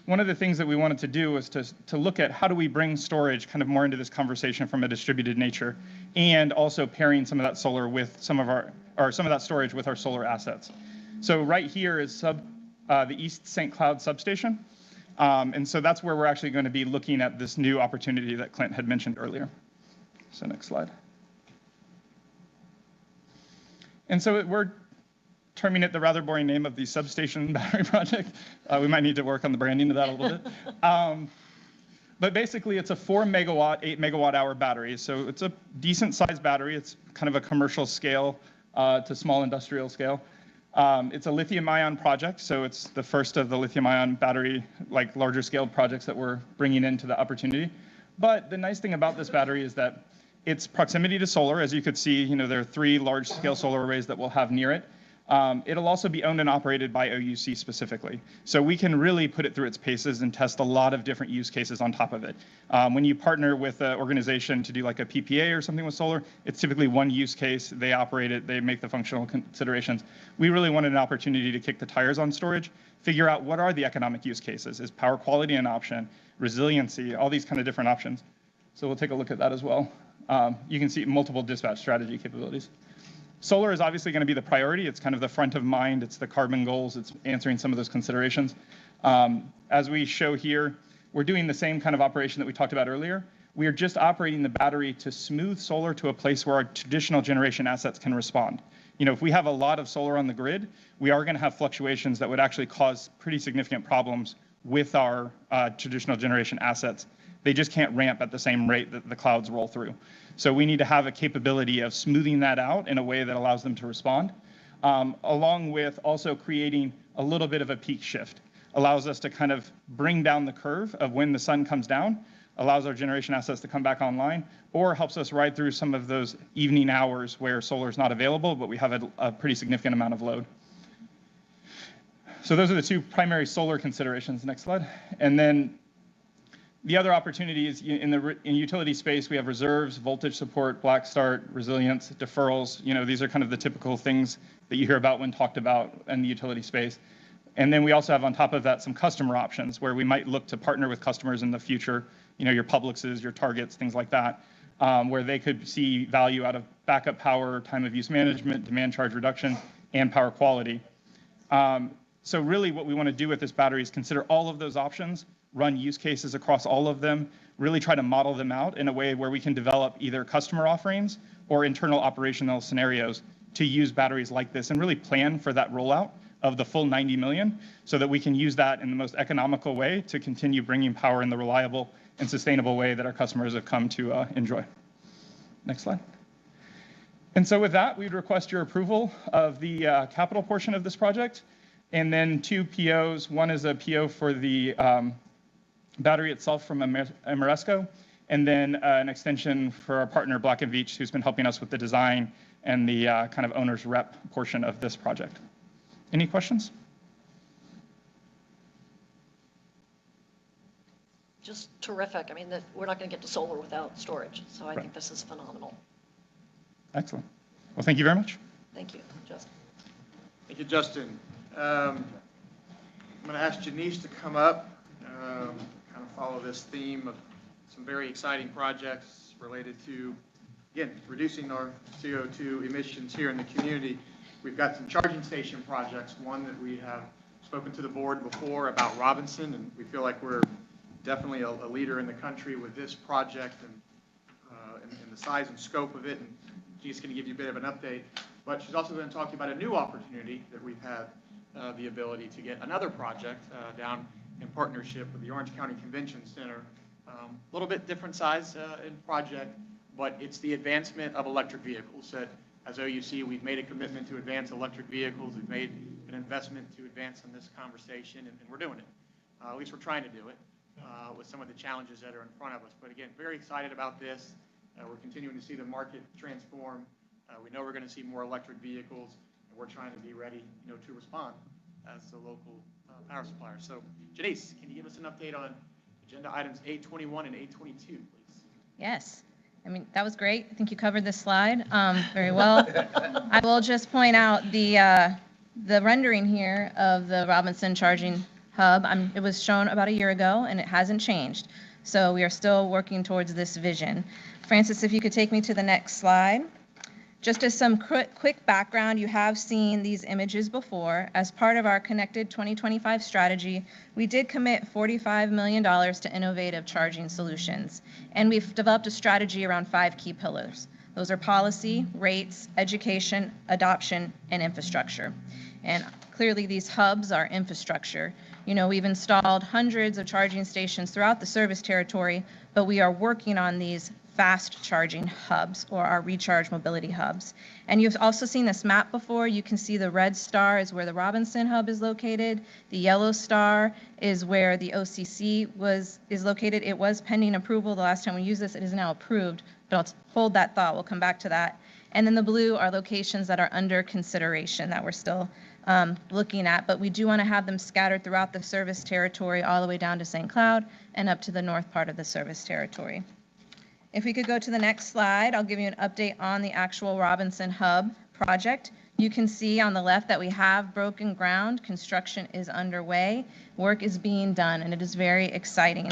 One of the things that we wanted to do was to look at how do we bring storage kind of more into this conversation from a distributed nature, and also pairing some of that solar with some of that storage with our solar assets. So right here is the East St. Cloud substation. And so that's where we're actually going to be looking at this new opportunity that Clint had mentioned earlier. So next slide. And so we're terming it the rather boring name of the substation battery project. We might need to work on the branding of that a little bit. But basically, it's a 4 megawatt, 8 megawatt hour battery. So it's a decent sized battery. It's kind of a commercial scale to small industrial scale. It's a lithium ion project. So it's the first of the lithium ion battery, like larger scale projects that we're bringing into the opportunity. But the nice thing about this battery is that its proximity to solar, as you could see, there are 3 large scale solar arrays that we'll have near it. It'll also be owned and operated by OUC specifically. So we can really put it through its paces and test a lot of different use cases on top of it. When you partner with an organization to do like a PPA or something with solar, it's typically one use case. They operate it. They make the functional considerations. We really wanted an opportunity to kick the tires on storage, figure out what are the economic use cases. Is power quality an option? Resiliency, all these kind of different options. So we'll take a look at that as well. You can see multiple dispatch strategy capabilities. Solar is obviously going to be the priority. It's kind of the front of mind. It's the carbon goals. It's answering some of those considerations. As we show here, we're doing the same kind of operation that we talked about earlier. We are just operating the battery to smooth solar to a place where our traditional generation assets can respond. If we have a lot of solar on the grid, we are going to have fluctuations that would actually cause pretty significant problems with our traditional generation assets. They just can't ramp at the same rate that the clouds roll through. So we need to have a capability of smoothing that out in a way that allows them to respond, along with also creating a little bit of a peak shift. Allows us to kind of bring down the curve of when the sun comes down, allows our generation assets to come back online, or helps us ride through some of those evening hours where solar is not available, but we have a pretty significant amount of load. So those are the 2 primary solar considerations. Next slide. And then the other opportunity is in utility space, we have reserves, voltage support, black start, resilience, deferrals. These are kind of the typical things that you hear about when talked about in the utility space. And then we also have on top of that some customer options where we might look to partner with customers in the future, your Publixes, your Targets, things like that, where they could see value out of backup power, time of use management, demand charge reduction, and power quality. So really what we want to do with this battery is consider all of those options, run use cases across all of them, really try to model them out in a way where we can develop either customer offerings or internal operational scenarios to use batteries like this and really plan for that rollout of the full 90 million so that we can use that in the most economical way to continue bringing power in the reliable and sustainable way that our customers have come to enjoy. Next slide. And so with that, we'd request your approval of the capital portion of this project, and then 2 POs. One is a PO for the battery itself from Ameresco, and then an extension for our partner Black & Veatch, who's been helping us with the design and the kind of owner's rep portion of this project. Any questions? Just terrific. I mean, we're not going to get to solar without storage, so I think this is phenomenal. Excellent. Well, thank you very much. Thank you, Justin. Thank you, Justin. I'm going to ask Janice to come up, kind of follow this theme of some very exciting projects related to, again, reducing our CO2 emissions here in the community. We've got some charging station projects, one that we have spoken to the board before about Robinson, and we feel like we're definitely a leader in the country with this project and the size and scope of it. And she's going to give you a bit of an update, but she's also going to talk to you about a new opportunity that we've had the ability to get another project down in partnership with the Orange County Convention Center. A little bit different size in project, but it's the advancement of electric vehicles. That as OUC, we've made a commitment to advance electric vehicles. We've made an investment to advance in this conversation, and we're doing it. At least we're trying to do it with some of the challenges that are in front of us. But again, very excited about this. We're continuing to see the market transform. We know we're going to see more electric vehicles, and we're trying to be ready, to respond as the local power supplier. So, Janice, can you give us an update on agenda items 821 and 822, please? Yes. I mean, that was great. I think you covered this slide very well. I will just point out the rendering here of the Robinson Charging Hub. It was shown about a year ago, and it hasn't changed. So we are still working towards this vision. Francis, if you could take me to the next slide. Just as some quick background, you have seen these images before. As part of our Connected 2025 strategy, we did commit $45 million to innovative charging solutions. And we've developed a strategy around 5 key pillars. Those are policy, rates, education, adoption, and infrastructure. And clearly these hubs are infrastructure. We've installed hundreds of charging stations throughout the service territory, but we are working on these fast charging hubs, or our recharge mobility hubs. And you've also seen this map before. You can see the red star is where the Robinson hub is located. The yellow star is where the OCC is located. It was pending approval the last time we used this. It is now approved, but I'll hold that thought. We'll come back to that. And then the blue are locations that are under consideration that we're still looking at, but we do want to have them scattered throughout the service territory all the way down to St. Cloud and up to the north part of the service territory. If we could go to the next slide, I'll give you an update on the actual Robinson Hub project. You can see on the left that we have broken ground. Construction is underway. Work is being done, and it is very exciting.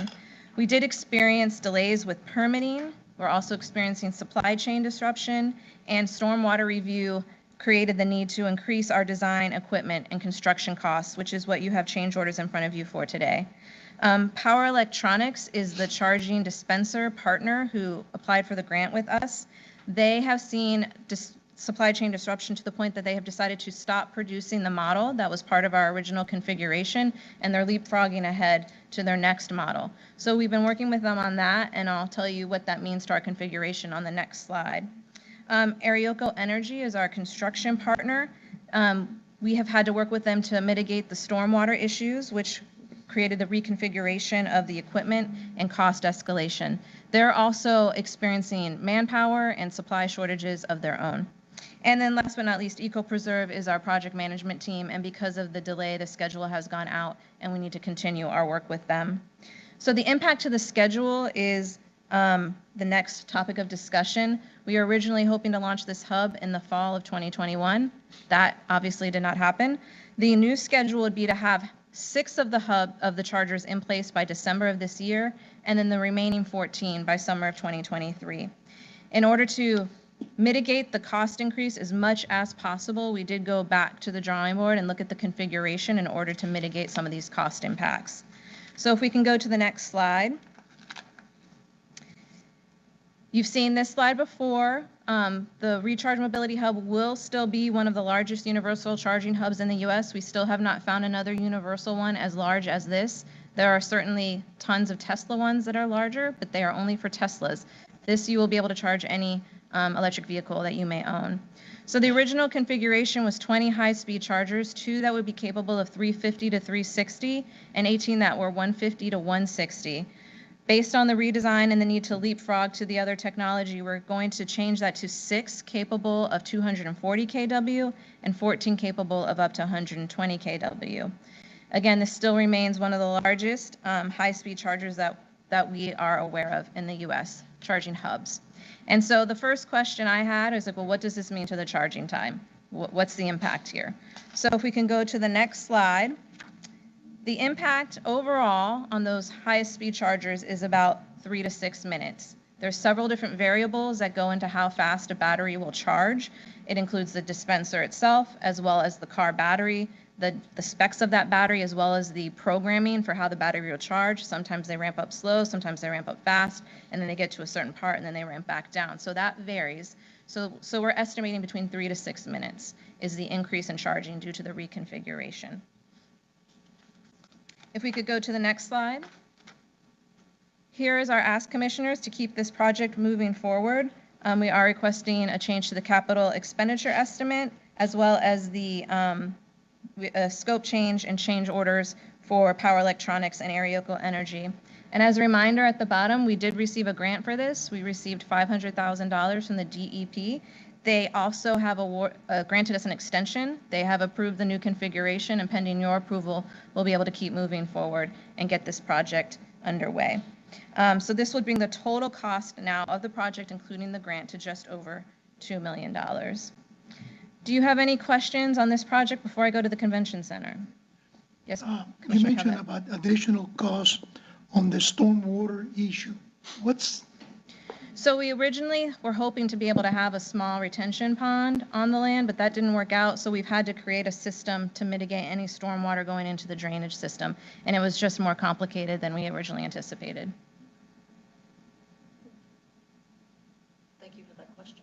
We did experience delays with permitting. We're also experiencing supply chain disruption, and stormwater review created the need to increase our design, equipment, and construction costs, which is what you have change orders in front of you for today. Power Electronics is the charging dispenser partner who applied for the grant with us. They have seen supply chain disruption to the point that they have decided to stop producing the model that was part of our original configuration, and they're leapfrogging ahead to their next model. So we've been working with them on that, and I'll tell you what that means to our configuration on the next slide. Arioko Energy is our construction partner. We have had to work with them to mitigate the stormwater issues, which created the reconfiguration of the equipment and cost escalation. They're also experiencing manpower and supply shortages of their own. And then last but not least, EcoPreserve is our project management team, and because of the delay, the schedule has gone out, and we need to continue our work with them. So the impact to the schedule is the next topic of discussion. We were originally hoping to launch this hub in the fall of 2021. That obviously did not happen. The new schedule would be to have 6 of the chargers in place by December of this year, and then the remaining 14 by summer of 2023. In order to mitigate the cost increase as much as possible, we did go back to the drawing board and look at the configuration in order to mitigate some of these cost impacts. So if we can go to the next slide. You've seen this slide before. The Recharge Mobility Hub will still be one of the largest universal charging hubs in the U.S. We still have not found another universal one as large as this. There are certainly tons of Tesla ones that are larger, but they are only for Teslas. This you will be able to charge any electric vehicle that you may own. So the original configuration was 20 high-speed chargers, 2 that would be capable of 350 to 360, and 18 that were 150 to 160. Based on the redesign and the need to leapfrog to the other technology, we're going to change that to 6 capable of 240 kW and 14 capable of up to 120 kW. Again, this still remains one of the largest high-speed chargers that we are aware of in the U.S., charging hubs. And so the first question I had is like, well, what does this mean to the charging time? What's the impact here? So if we can go to the next slide. The impact overall on those highest speed chargers is about 3 to 6 minutes. There's several different variables that go into how fast a battery will charge. It includes the dispenser itself, as well as the car battery, the specs of that battery, as well as the programming for how the battery will charge. Sometimes they ramp up slow, sometimes they ramp up fast, and then they get to a certain part and then they ramp back down. So that varies. So we're estimating between 3 to 6 minutes is the increase in charging due to the reconfiguration. If we could go to the next slide. Here is our ask commissioners to keep this project moving forward. We are requesting a change to the capital expenditure estimate, as well as the scope change and change orders for power electronics and aeronautical energy. And as a reminder, at the bottom, we did receive a grant for this. We received $500,000 from the DEP. They also have granted us an extension. They have approved the new configuration, and pending your approval, we'll be able to keep moving forward and get this project underway. So this would bring the total cost now of the project, including the grant, to just over $2 million. Do you have any questions on this project before I go to the convention center? Yes, You mentioned about additional costs on the stormwater issue. So we originally were hoping to be able to have a small retention pond on the land, but that didn't work out. So we've had to create a system to mitigate any stormwater going into the drainage system. And it was just more complicated than we originally anticipated. Thank you for that question.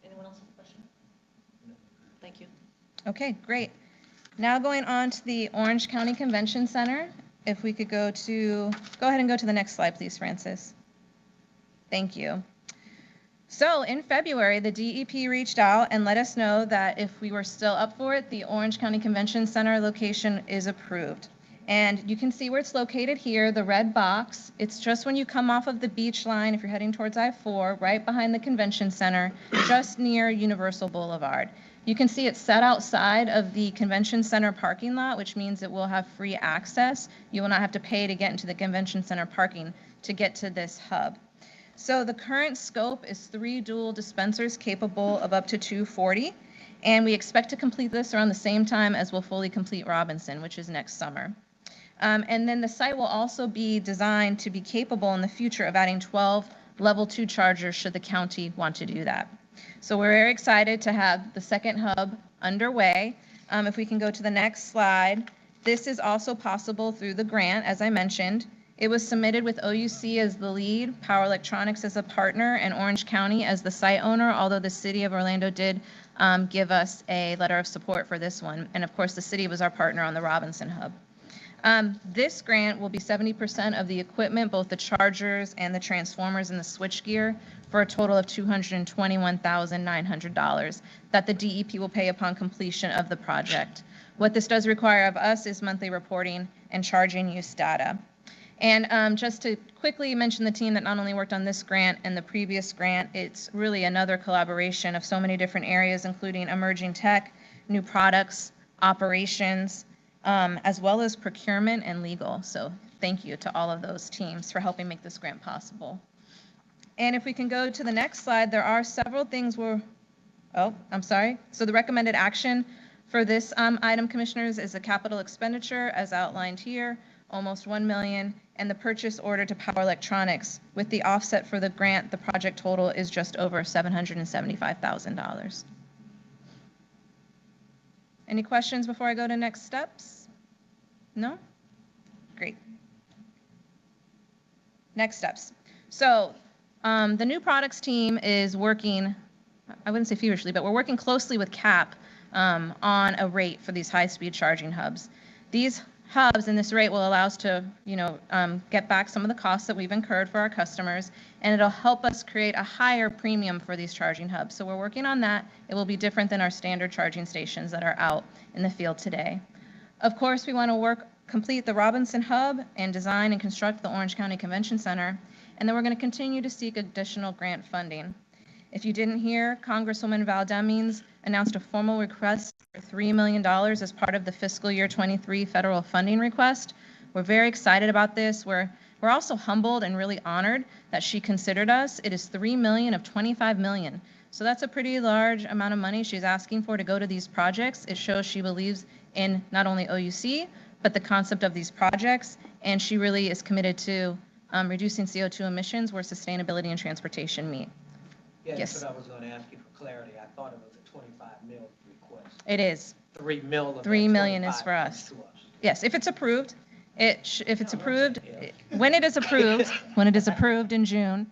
Anyone else have a question? No. Thank you. Okay, great. Now going on to the Orange County Convention Center. If we could go ahead and go to the next slide, please, Francis. Thank you. So in February, the DEP reached out and let us know that if we were still up for it, the Orange County Convention Center location is approved. And you can see where it's located here, the red box. It's just when you come off of the beach line, if you're heading towards I-4, right behind the convention center, just near Universal Boulevard. You can see it's set outside of the convention center parking lot, which means it will have free access. You will not have to pay to get into the convention center parking to get to this hub. So the current scope is 3 dual dispensers capable of up to 240, and we expect to complete this around the same time as we'll fully complete Robinson, which is next summer. And then the site will also be designed to be capable in the future of adding 12 level 2 chargers should the county want to do that. So we're very excited to have the second hub underway. If we can go to the next slide, this is also possible through the grant, as I mentioned. It was submitted with OUC as the lead, Power Electronics as a partner, and Orange County as the site owner, although the city of Orlando did give us a letter of support for this one. And of course, the city was our partner on the Robinson Hub. This grant will be 70% of the equipment, both the chargers and the transformers and the switchgear, for a total of $221,900 that the DEP will pay upon completion of the project. What this does require of us is monthly reporting and charging use data. And just to quickly mention the team that not only worked on this grant and the previous grant, it's really another collaboration of so many different areas, including emerging tech, new products, operations, as well as procurement and legal. So thank you to all of those teams for helping make this grant possible. And if we can go to the next slide, there are several things So the recommended action for this item, commissioners, is a capital expenditure as outlined here, almost $1 million, and the purchase order to Power Electronics. With the offset for the grant, the project total is just over $775,000. Any questions before I go to next steps? No? Great. next steps. So the new products team is working, I wouldn't say feverishly, but we're working closely with CAP on a rate for these high-speed charging hubs. These hubs and this rate will allow us to, get back some of the costs that we've incurred for our customers, and it'll help us create a higher premium for these charging hubs. So we're working on that. It will be different than our standard charging stations that are out in the field today. Of course, we want to complete the Robinson Hub and design and construct the Orange County Convention Center, and then we're going to continue to seek additional grant funding. If you didn't hear, Congresswoman Val Demings announced a formal request for $3 million as part of the fiscal year 23 federal funding request. We're very excited about this. We're also humbled and really honored that she considered us. It is $3 million of $25 million. So that's a pretty large amount of money she's asking for to go to these projects. It shows she believes in not only OUC, but the concept of these projects, and she really is committed to reducing CO2 emissions where sustainability and transportation meet. Yeah, Yes. that's what I was going to ask you for clarity. I thought it was a 25 mil request. It is. 3 mil of that 3 million is 25 for comes us. to us. Yes, if it's approved, when it is approved in June,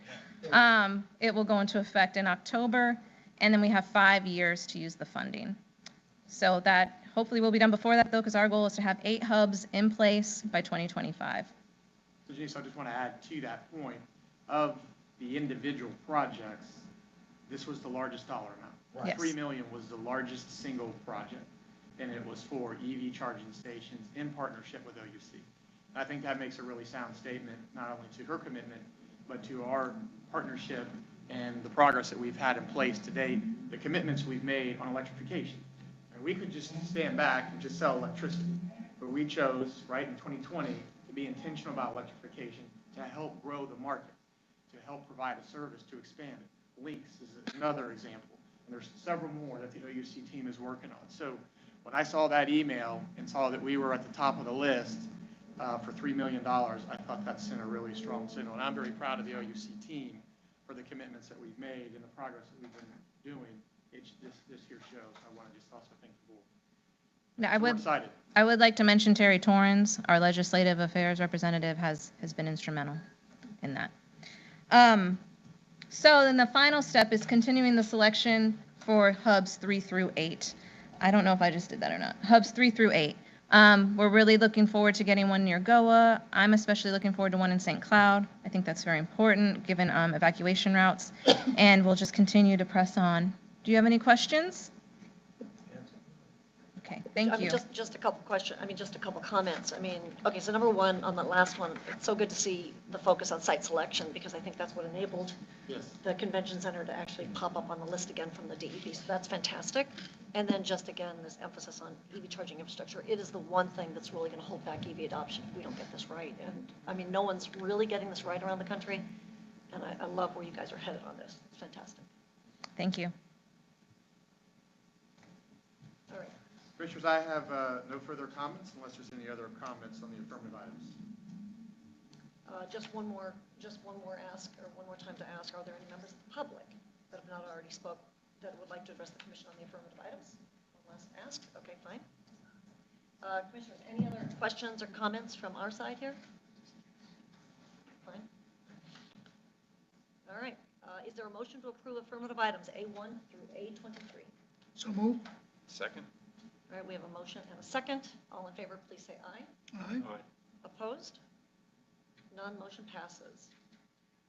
it will go into effect in October, and then we have 5 years to use the funding. So that hopefully will be done before that, though, because our goal is to have 8 hubs in place by 2025. So Janice, I just want to add to that point, of the individual projects, this was the largest dollar amount. Yes. 3 million was the largest single project, and it was for EV charging stations in partnership with OUC. And I think that makes a really sound statement, not only to her commitment, but to our partnership and the progress that we've had in place to date, the commitments we've made on electrification. And we could just stand back and just sell electricity, but we chose, right, in 2020, to be intentional about electrification, to help grow the market, to help provide a service to expand it. Links is another example, and there's several more that the OUC team is working on. So when I saw that email and saw that we were at the top of the list for $3 million, I thought that sent a really strong signal. And I'm very proud of the OUC team for the commitments that we've made and the progress that we've been doing. This here shows. I want to just also thank the board. Now, So we're excited. I would like to mention Terry Torrens, our legislative affairs representative, has been instrumental in that. So then the final step is continuing the selection for hubs 3 through 8. I don't know if I just did that or not. Hubs 3 through 8. We're really looking forward to getting one near GOA. I'm especially looking forward to one in St. Cloud. I think that's very important given evacuation routes, and we'll just continue to press on. Do you have any questions? Okay, thank you. Just a couple questions, just a couple comments. Okay, so number one, on the last one, it's so good to see the focus on site selection, because I think that's what enabled the convention center to actually pop up on the list again from the DEP, so that's fantastic. And then just again, this emphasis on EV charging infrastructure. It is the one thing that's really going to hold back EV adoption if we don't get this right. And no one's really getting this right around the country, and I love where you guys are headed on this. It's fantastic. Thank you. All right. Commissioners, I have no further comments unless there's any other comments on the affirmative items. Just one more ask, or one more time to ask, are there any members of the public that have not already spoke that would like to address the commission on the affirmative items? One last ask. Okay, fine. Commissioners, any other questions or comments from our side here? Fine. All right. Is there a motion to approve affirmative items A1 through A23? So moved. Second. All right, we have a motion and a second. All in favor, please say aye. Aye. Opposed? None, motion passes.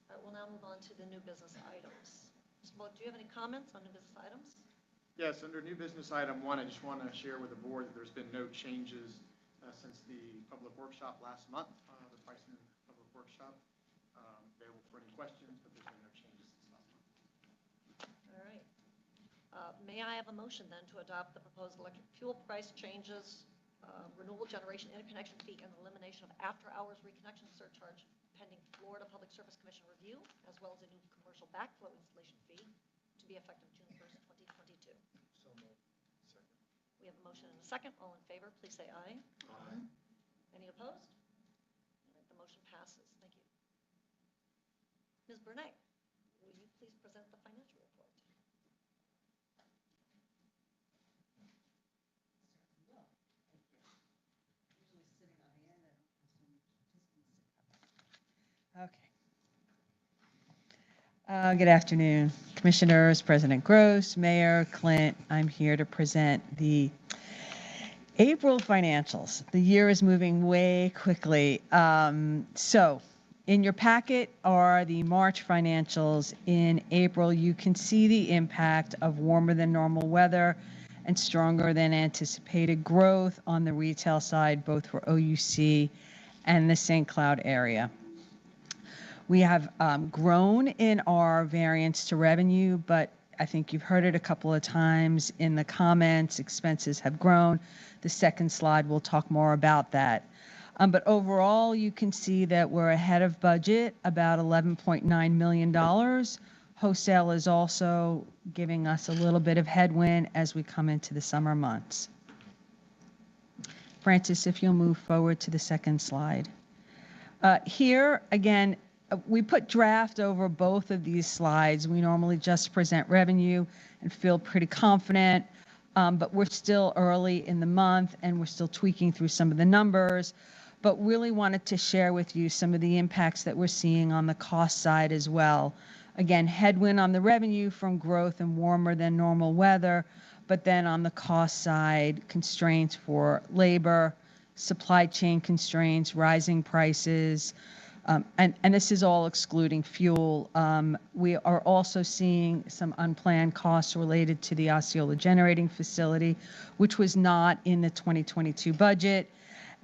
All right, we'll now move on to the new business items. Mr. Bullock, do you have any comments on new business items? Yes, under new business item 1, I just want to share with the board that there's been no changes since the public workshop last month, the pricing public workshop. Available for any questions, but there's been no changes since last month. All right. May I have a motion then to adopt the proposed electric fuel price changes, renewable generation interconnection fee, and elimination of after-hours reconnection surcharge pending Florida Public Service Commission review, as well as a new commercial backflow installation fee to be effective June 1st, 2022. So moved. Second. We have a motion and a second. All in favor, please say aye. Aye. Any opposed? All right, the motion passes. Thank you. Ms. Burnett, will you please present the financial report? Okay. Good afternoon, Commissioners, President Gross, Mayor Clint. I'm here to present the April financials. The year is moving way quickly. So in your packet are the March financials. In April, you can see the impact of warmer than normal weather and stronger than anticipated growth on the retail side, both for OUC and the St. Cloud area. We have grown in our variance to revenue, but I think you've heard it a couple of times in the comments, expenses have grown. The second slide will talk more about that. But overall, you can see that we're ahead of budget, about $11.9 million. Wholesale is also giving us a little bit of headwind as we come into the summer months. Francis, if you'll move forward to the second slide. Here, again, we put draft over both of these slides. We normally just present revenue and feel pretty confident, but we're still early in the month and we're still tweaking through some of the numbers, but really wanted to share with you some of the impacts that we're seeing on the cost side as well. Again, headwind on the revenue from growth and warmer than normal weather, but then on the cost side, constraints for labor, supply chain constraints, rising prices, and this is all excluding fuel. We are also seeing some unplanned costs related to the Osceola generating facility, which was not in the 2022 budget,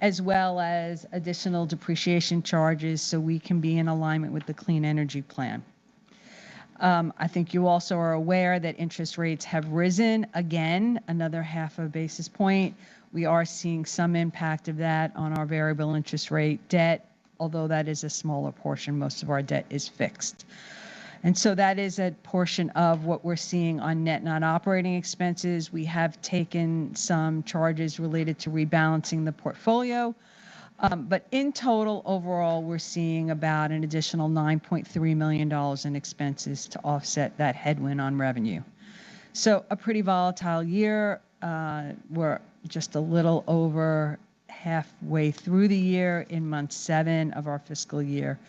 as well as additional depreciation charges so we can be in alignment with the Clean Energy Plan. I think you also are aware that interest rates have risen again, another half a basis point. We are seeing some impact of that on our variable interest rate debt, although that is a smaller portion. Most of our debt is fixed. And so that is a portion of what we're seeing on net non-operating expenses. We have taken some charges related to rebalancing the portfolio. But in total, overall, we're seeing about an additional $9.3 million in expenses to offset that headwind on revenue. So a pretty volatile year. We're just a little over halfway through the year in month 7 of our fiscal year.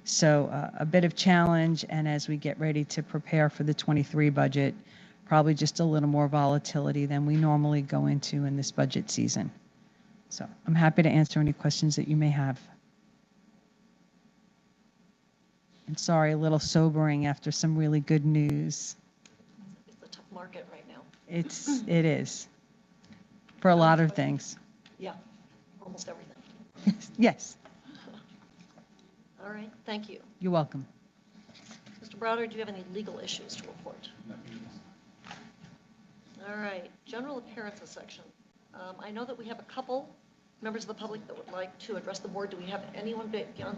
So a bit of challenge, and as we get ready to prepare for the 23 budget, probably just a little more volatility than we normally go into in this budget season. So I'm happy to answer any questions that you may have. And sorry, a little sobering after some really good news. It's a tough market right now. It is, for a lot of things. Yeah, almost everything. Yes, All right, thank you. you're welcome. Mr. Browder, do you have any legal issues to report? All right, general appearances section. I know that we have a couple members of the public that would like to address the board. Do we have anyone beyond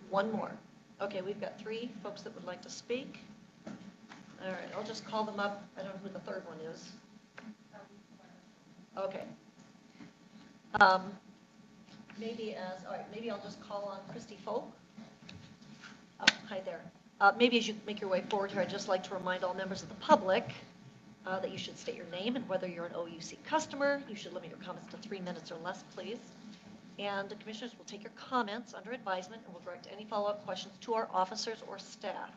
one more? Okay, we've got 3 folks that would like to speak. All right, I'll just call them up. I don't know who the third one is. Okay. Maybe I'll just call on Christy Folk. Oh, hi there. Maybe as you make your way forward here, I'd just like to remind all members of the public that you should state your name and whether you're an OUC customer. You should limit your comments to 3 minutes or less, please. And the commissioners will take your comments under advisement and will direct any follow-up questions to our officers or staff.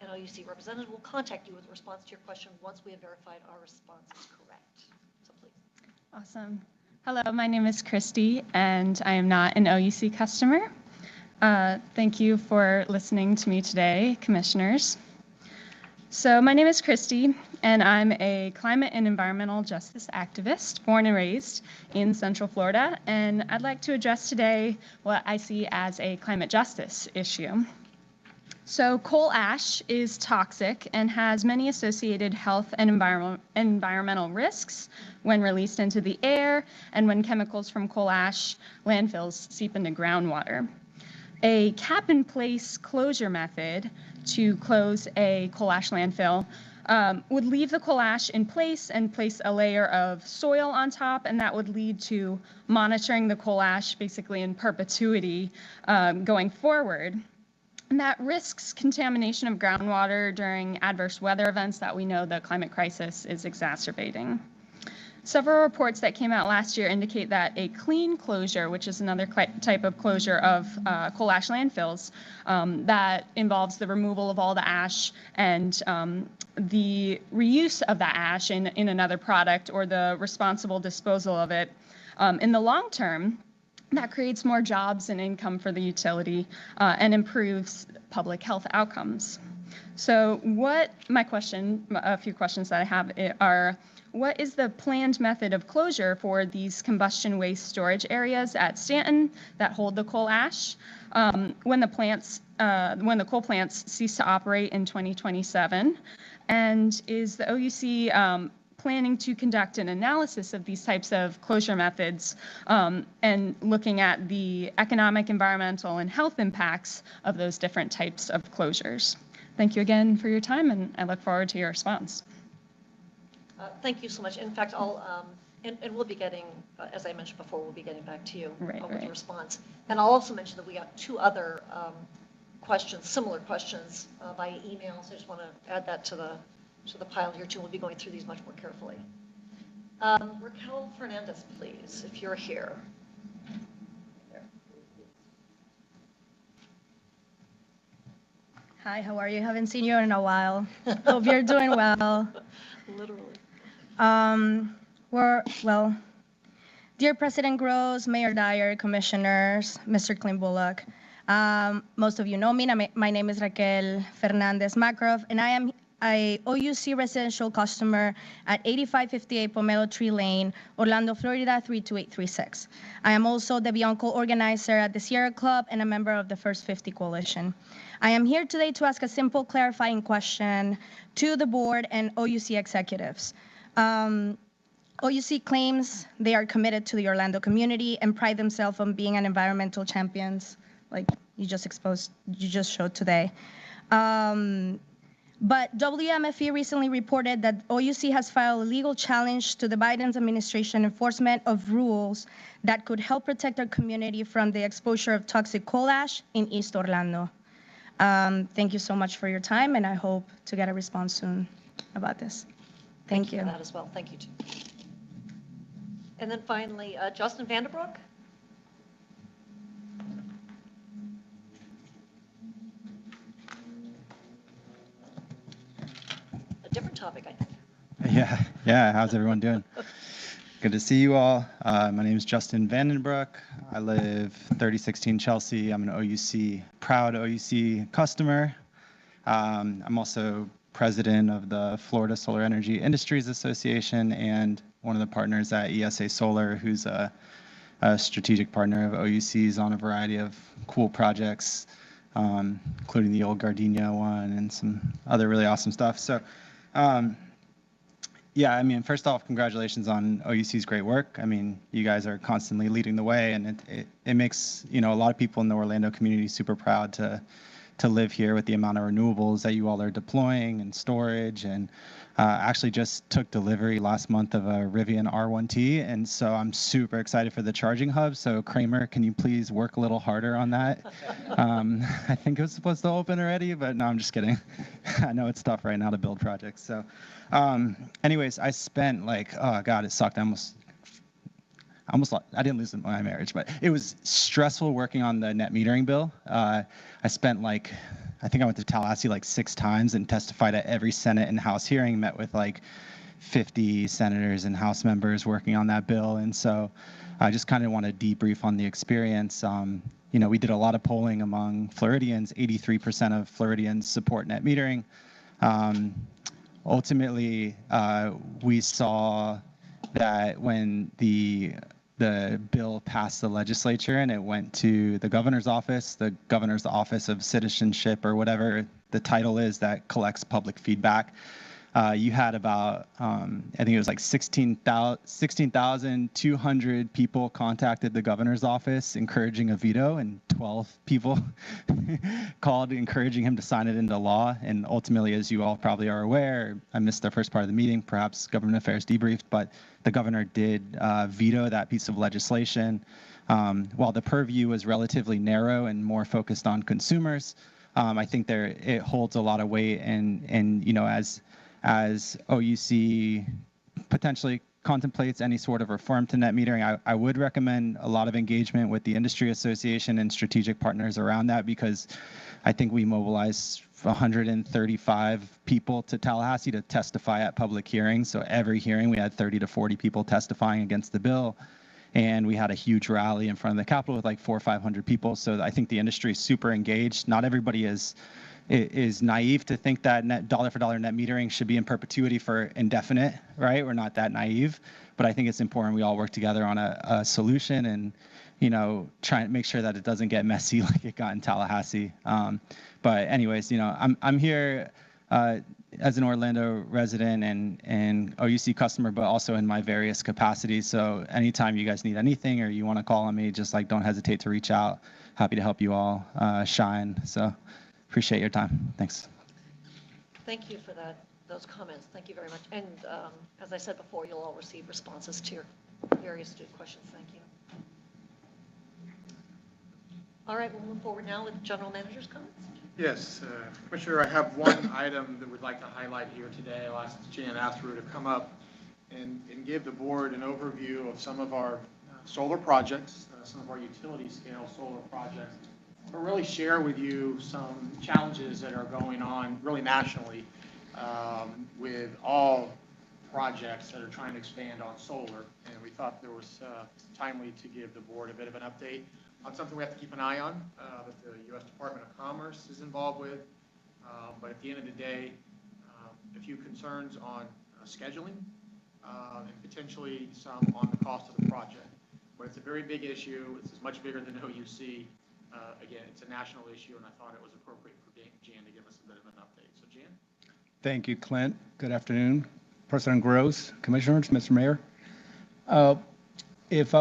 An OUC representative will contact you with a response to your question once we have verified our response is correct. So please. Awesome. Hello, my name is Christy, and I am not an OUC customer. Thank you for listening to me today, commissioners. So my name is Christy, and I'm a climate and environmental justice activist born and raised in Central Florida, and I'd like to address today what I see as a climate justice issue. So coal ash is toxic and has many associated health and environmental risks when released into the air and when chemicals from coal ash landfills seep into groundwater. A cap-in-place closure method to close a coal ash landfill would leave the coal ash in place and place a layer of soil on top, and that would lead to monitoring the coal ash basically in perpetuity going forward. And that risks contamination of groundwater during adverse weather events that we know the climate crisis is exacerbating. Several reports that came out last year indicate that a clean closure, which is another type of closure of coal ash landfills, that involves the removal of all the ash and the reuse of that ash in another product or the responsible disposal of it, in the long term, that creates more jobs and income for the utility and improves public health outcomes. So a few questions that I have are, what is the planned method of closure for these combustion waste storage areas at Stanton that hold the coal ash when the coal plants cease to operate in 2027? And is the OUC planning to conduct an analysis of these types of closure methods and looking at the economic, environmental, and health impacts of those different types of closures? Thank you again for your time, and I look forward to your response. Thank you so much. In fact, and we'll be getting, as I mentioned before, we'll be getting back to you with a response. And I'll also mention that we got 2 other questions, similar questions via email. So I just want to add that to the pile here too. We'll be going through these much more carefully. Raquel Fernandez, please, if you're here. Hi, how are you? Haven't seen you in a while. Hope you're doing well. Literally. Well, dear President Gross, Mayor Dyer, Commissioners, Mr. Clint Bullock, most of you know me. My name is Raquel Fernandez Macroff, and I am a OUC residential customer at 8558 Pomelo Tree Lane, Orlando, Florida 32836. I am also the Bianco organizer at the Sierra Club and a member of the First 50 Coalition. I am here today to ask a simple clarifying question to the board and OUC executives. OUC claims they are committed to the Orlando community and pride themselves on being an environmental champions, like you just showed today. But WMFE recently reported that OUC has filed a legal challenge to the Biden administration enforcement of rules that could help protect our community from the exposure of toxic coal ash in East Orlando. Thank you so much for your time, and I hope to get a response soon about this. Thank you. For that as well. Thank you, too. And then finally, Justin Vanderbroek. A different topic, I think. Yeah. How's everyone doing? Good to see you all. My name is Justin Vandenbroek. I live 3016 Chelsea. I'm an proud OUC customer. I'm also president of the Florida Solar Energy Industries Association and one of the partners at ESA Solar, who's a strategic partner of OUC's on a variety of cool projects, including the old Gardenia one and some other really awesome stuff. So, yeah, I mean, first off, congratulations on OUC's great work. I mean, you guys are constantly leading the way, and it makes, a lot of people in the Orlando community super proud to live here with the amount of renewables that you all are deploying and storage. And actually just took delivery last month of a Rivian R1T, and so I'm super excited for the charging hub. So Kramer, can you please work a little harder on that? I think it was supposed to open already, but no, I'm just kidding. I know it's tough right now to build projects. So anyways, I spent oh God, it sucked. I didn't lose my marriage, but it was stressful working on the net metering bill. I spent I think I went to Tallahassee 6 times and testified at every Senate and House hearing, met with 50 senators and House members working on that bill. And so I just kind of want to debrief on the experience. We did a lot of polling among Floridians. 83% of Floridians support net metering. Ultimately, we saw that when the bill passed the legislature and it went to the governor's office of citizenship, or whatever the title is that collects public feedback, you had about, I think it was 16,200 people contacted the governor's office encouraging a veto, and 12 people called encouraging him to sign it into law. And ultimately, as you all probably are aware, I missed the first part of the meeting, perhaps government affairs debriefed, but the governor did veto that piece of legislation. While the purview was relatively narrow and more focused on consumers, I think it holds a lot of weight, and as OUC potentially contemplates any sort of reform to net metering, I would recommend a lot of engagement with the industry association and strategic partners around that, because I think we mobilized 135 people to Tallahassee to testify at public hearings. So every hearing we had 30 to 40 people testifying against the bill. And we had a huge rally in front of the Capitol with like 400 or 500 people. So I think the industry is super engaged. Not everybody is naive to think that net dollar for dollar net metering should be in perpetuity for indefinite, right? We're not that naive, but I think it's important we all work together on a solution and, you know, try and make sure that it doesn't get messy like it got in Tallahassee. But anyways, you know, I'm here as an Orlando resident and OUC customer, but also in my various capacities. So anytime you guys need anything or you want to call on me, just like don't hesitate to reach out. Happy to help you all shine. So appreciate your time. Thanks. Thank you for those comments. Thank you very much. And as I said before, you'll all receive responses to your various student questions. Thank you. All right, we'll move forward now with General Manager's comments. Yes, Commissioner, I have one item that we'd like to highlight here today. I'll ask Jan Athrew to come up and give the board an overview of some of our solar projects, some of our utility scale solar projects, but really share with you some challenges that are going on really nationally with all projects that are trying to expand on solar. And we thought there was timely to give the board a bit of an update on something we have to keep an eye on, that the U.S. Department of Commerce is involved with. But at the end of the day, a few concerns on scheduling and potentially some on the cost of the project. But it's a very big issue. It's much bigger than OUC. Again, it's a national issue, and I thought it was appropriate for Jan to give us a bit of an update. So, Jan? Thank you, Clint. Good afternoon. President Gross, Commissioners, Mr. Mayor.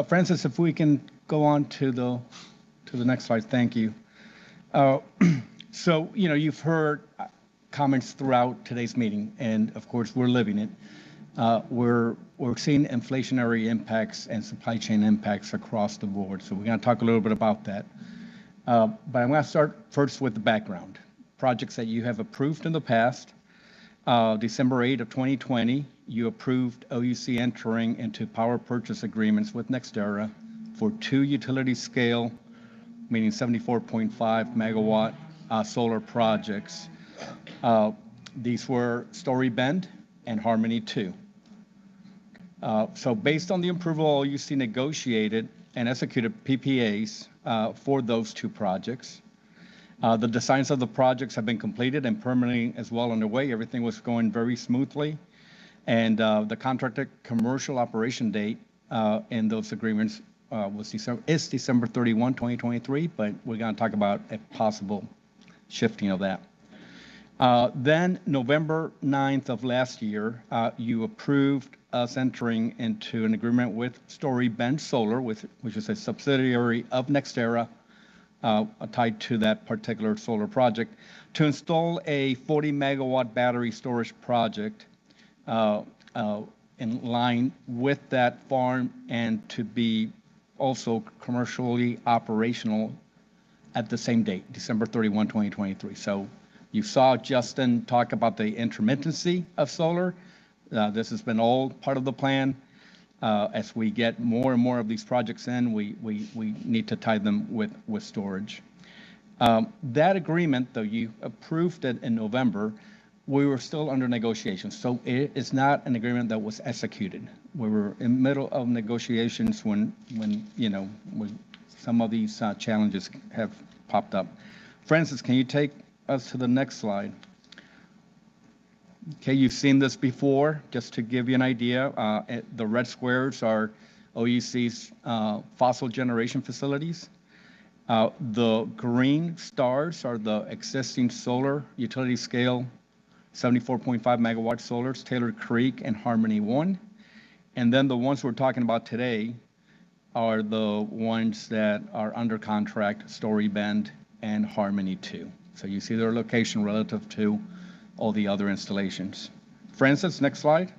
Francis, if we can go on to the next slide. Thank you. So, you know, you've heard comments throughout today's meeting, and of course, we're living it. We're seeing inflationary impacts and supply chain impacts across the board. So we're going to talk a little bit about that. But I'm going to start first with the background. Projects that you have approved in the past. December 8 of 2020, you approved OUC entering into power purchase agreements with NextEra for 2 utility scale, meaning 74.5 megawatt solar projects. These were Story Bend and Harmony 2. So based on the approval, OUC negotiated and executed PPAs for those 2 projects. The designs of the projects have been completed and permitting is well underway. Everything was going very smoothly. And the contracted commercial operation date in those agreements is December 31, 2023, but we're going to talk about a possible shifting of that. Then November 9th of last year, you approved us entering into an agreement with Story Bend Solar, which is a subsidiary of NextEra, tied to that particular solar project, to install a 40 megawatt battery storage project in line with that farm and to be also commercially operational at the same date, December 31, 2023. So you saw Justin talk about the intermittency of solar. This has been all part of the plan. As we get more and more of these projects in, we need to tie them with storage. That agreement, though you approved it in November, we were still under negotiations. So it is not an agreement that was executed. We were in the middle of negotiations when some of these challenges have popped up. Francis, can you take us to the next slide? Okay, you've seen this before. Just to give you an idea, the red squares are OUC's fossil generation facilities. The green stars are the existing solar utility scale 74.5 megawatt solars, Taylor Creek and Harmony 1. And then the ones we're talking about today are the ones that are under contract, Story Bend and Harmony 2. So you see their location relative to all the other installations. Francis, next slide.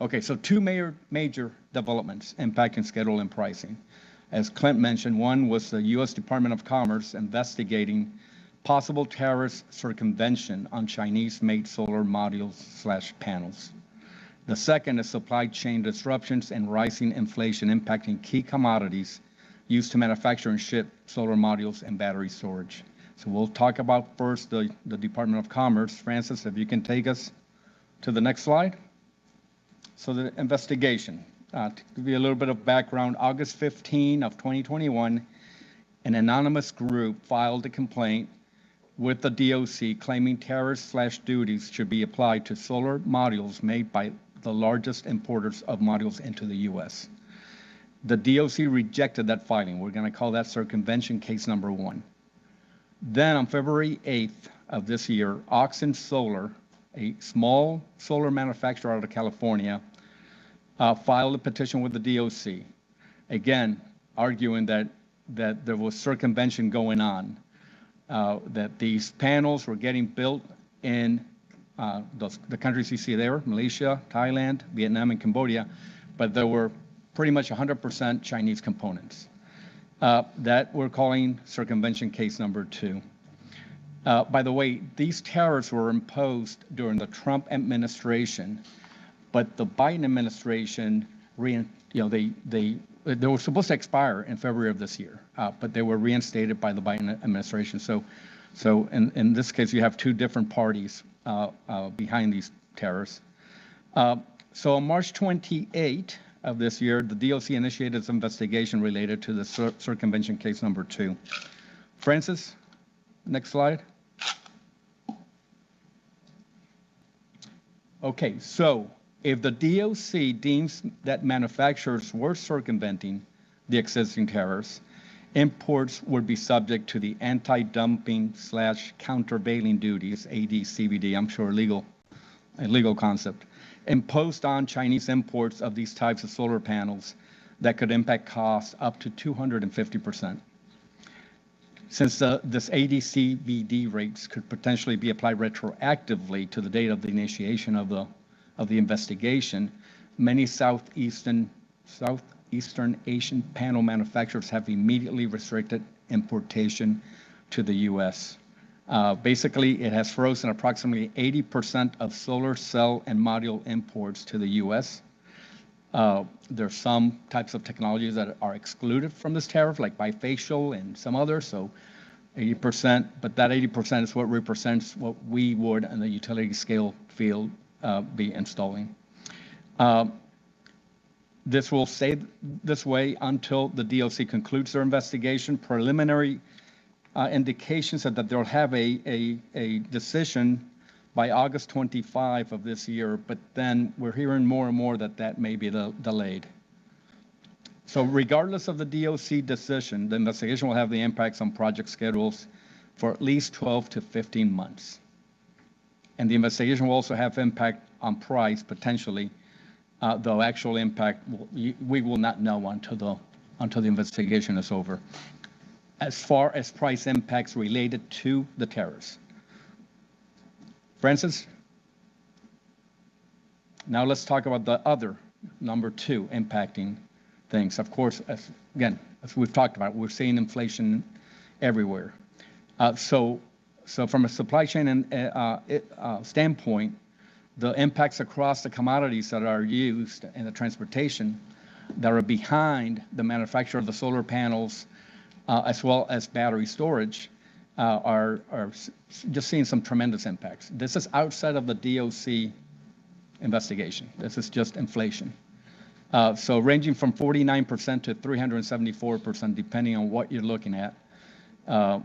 Okay, so 2 major developments impacting schedule and pricing. As Clint mentioned, one was the U.S. Department of Commerce investigating possible tariff circumvention on Chinese-made solar modules/panels. The second is supply chain disruptions and rising inflation impacting key commodities used to manufacture and ship solar modules and battery storage. So we'll talk about first the Department of Commerce. Francis, if you can take us to the next slide. So the investigation. To give you a little bit of background, August 15 of 2021, an anonymous group filed a complaint with the DOC claiming tariffs/duties should be applied to solar modules made by the largest importers of modules into the U.S. The DOC rejected that filing. We're going to call that circumvention case number 1. Then on February 8th of this year, Oxen Solar, a small solar manufacturer out of California, filed a petition with the DOC, again, arguing that there was circumvention going on, that these panels were getting built in the countries you see there, Malaysia, Thailand, Vietnam, and Cambodia, but there were pretty much 100% Chinese components. That we're calling circumvention case number 2. By the way, these tariffs were imposed during the Trump administration, but the Biden administration, they were supposed to expire in February of this year, but they were reinstated by the Biden administration. So in this case, you have 2 different parties behind these tariffs. So on March 28 of this year, the DOC initiated its investigation related to the circumvention case number 2. Francis, next slide. Okay, so if the DOC deems that manufacturers were circumventing the existing tariffs, imports would be subject to the anti-dumping/countervailing duties, AD/CVD, I'm sure a legal concept, imposed on Chinese imports of these types of solar panels that could impact costs up to 250%. Since this AD/CVD rates could potentially be applied retroactively to the date of the initiation of the investigation, many Southeastern Asian panel manufacturers have immediately restricted importation to the U.S. Basically, it has frozen approximately 80% of solar cell and module imports to the U.S. There are some types of technologies that are excluded from this tariff, like bifacial and some others, so 80%, but that 80% is what represents what we would in the utility scale field be installing. This will stay this way until the DOC concludes their investigation. Preliminary indications are that they'll have a decision by August 25 of this year, but then we're hearing more and more that may be delayed. So regardless of the DOC decision, the investigation will have the impacts on project schedules for at least 12 to 15 months. And the investigation will also have impact on price, potentially, though actual impact, we will not know until the investigation is over. As far as price impacts related to the tariffs. Francis? Now let's talk about the other, number 2, impacting things. Of course, as we've talked about, we're seeing inflation everywhere. So from a supply chain standpoint, the impacts across the commodities that are used in the transportation that are behind the manufacture of the solar panels, as well as battery storage, are just seeing some tremendous impacts. This is outside of the DOC investigation. This is just inflation. So ranging from 49% to 374%, depending on what you're looking at.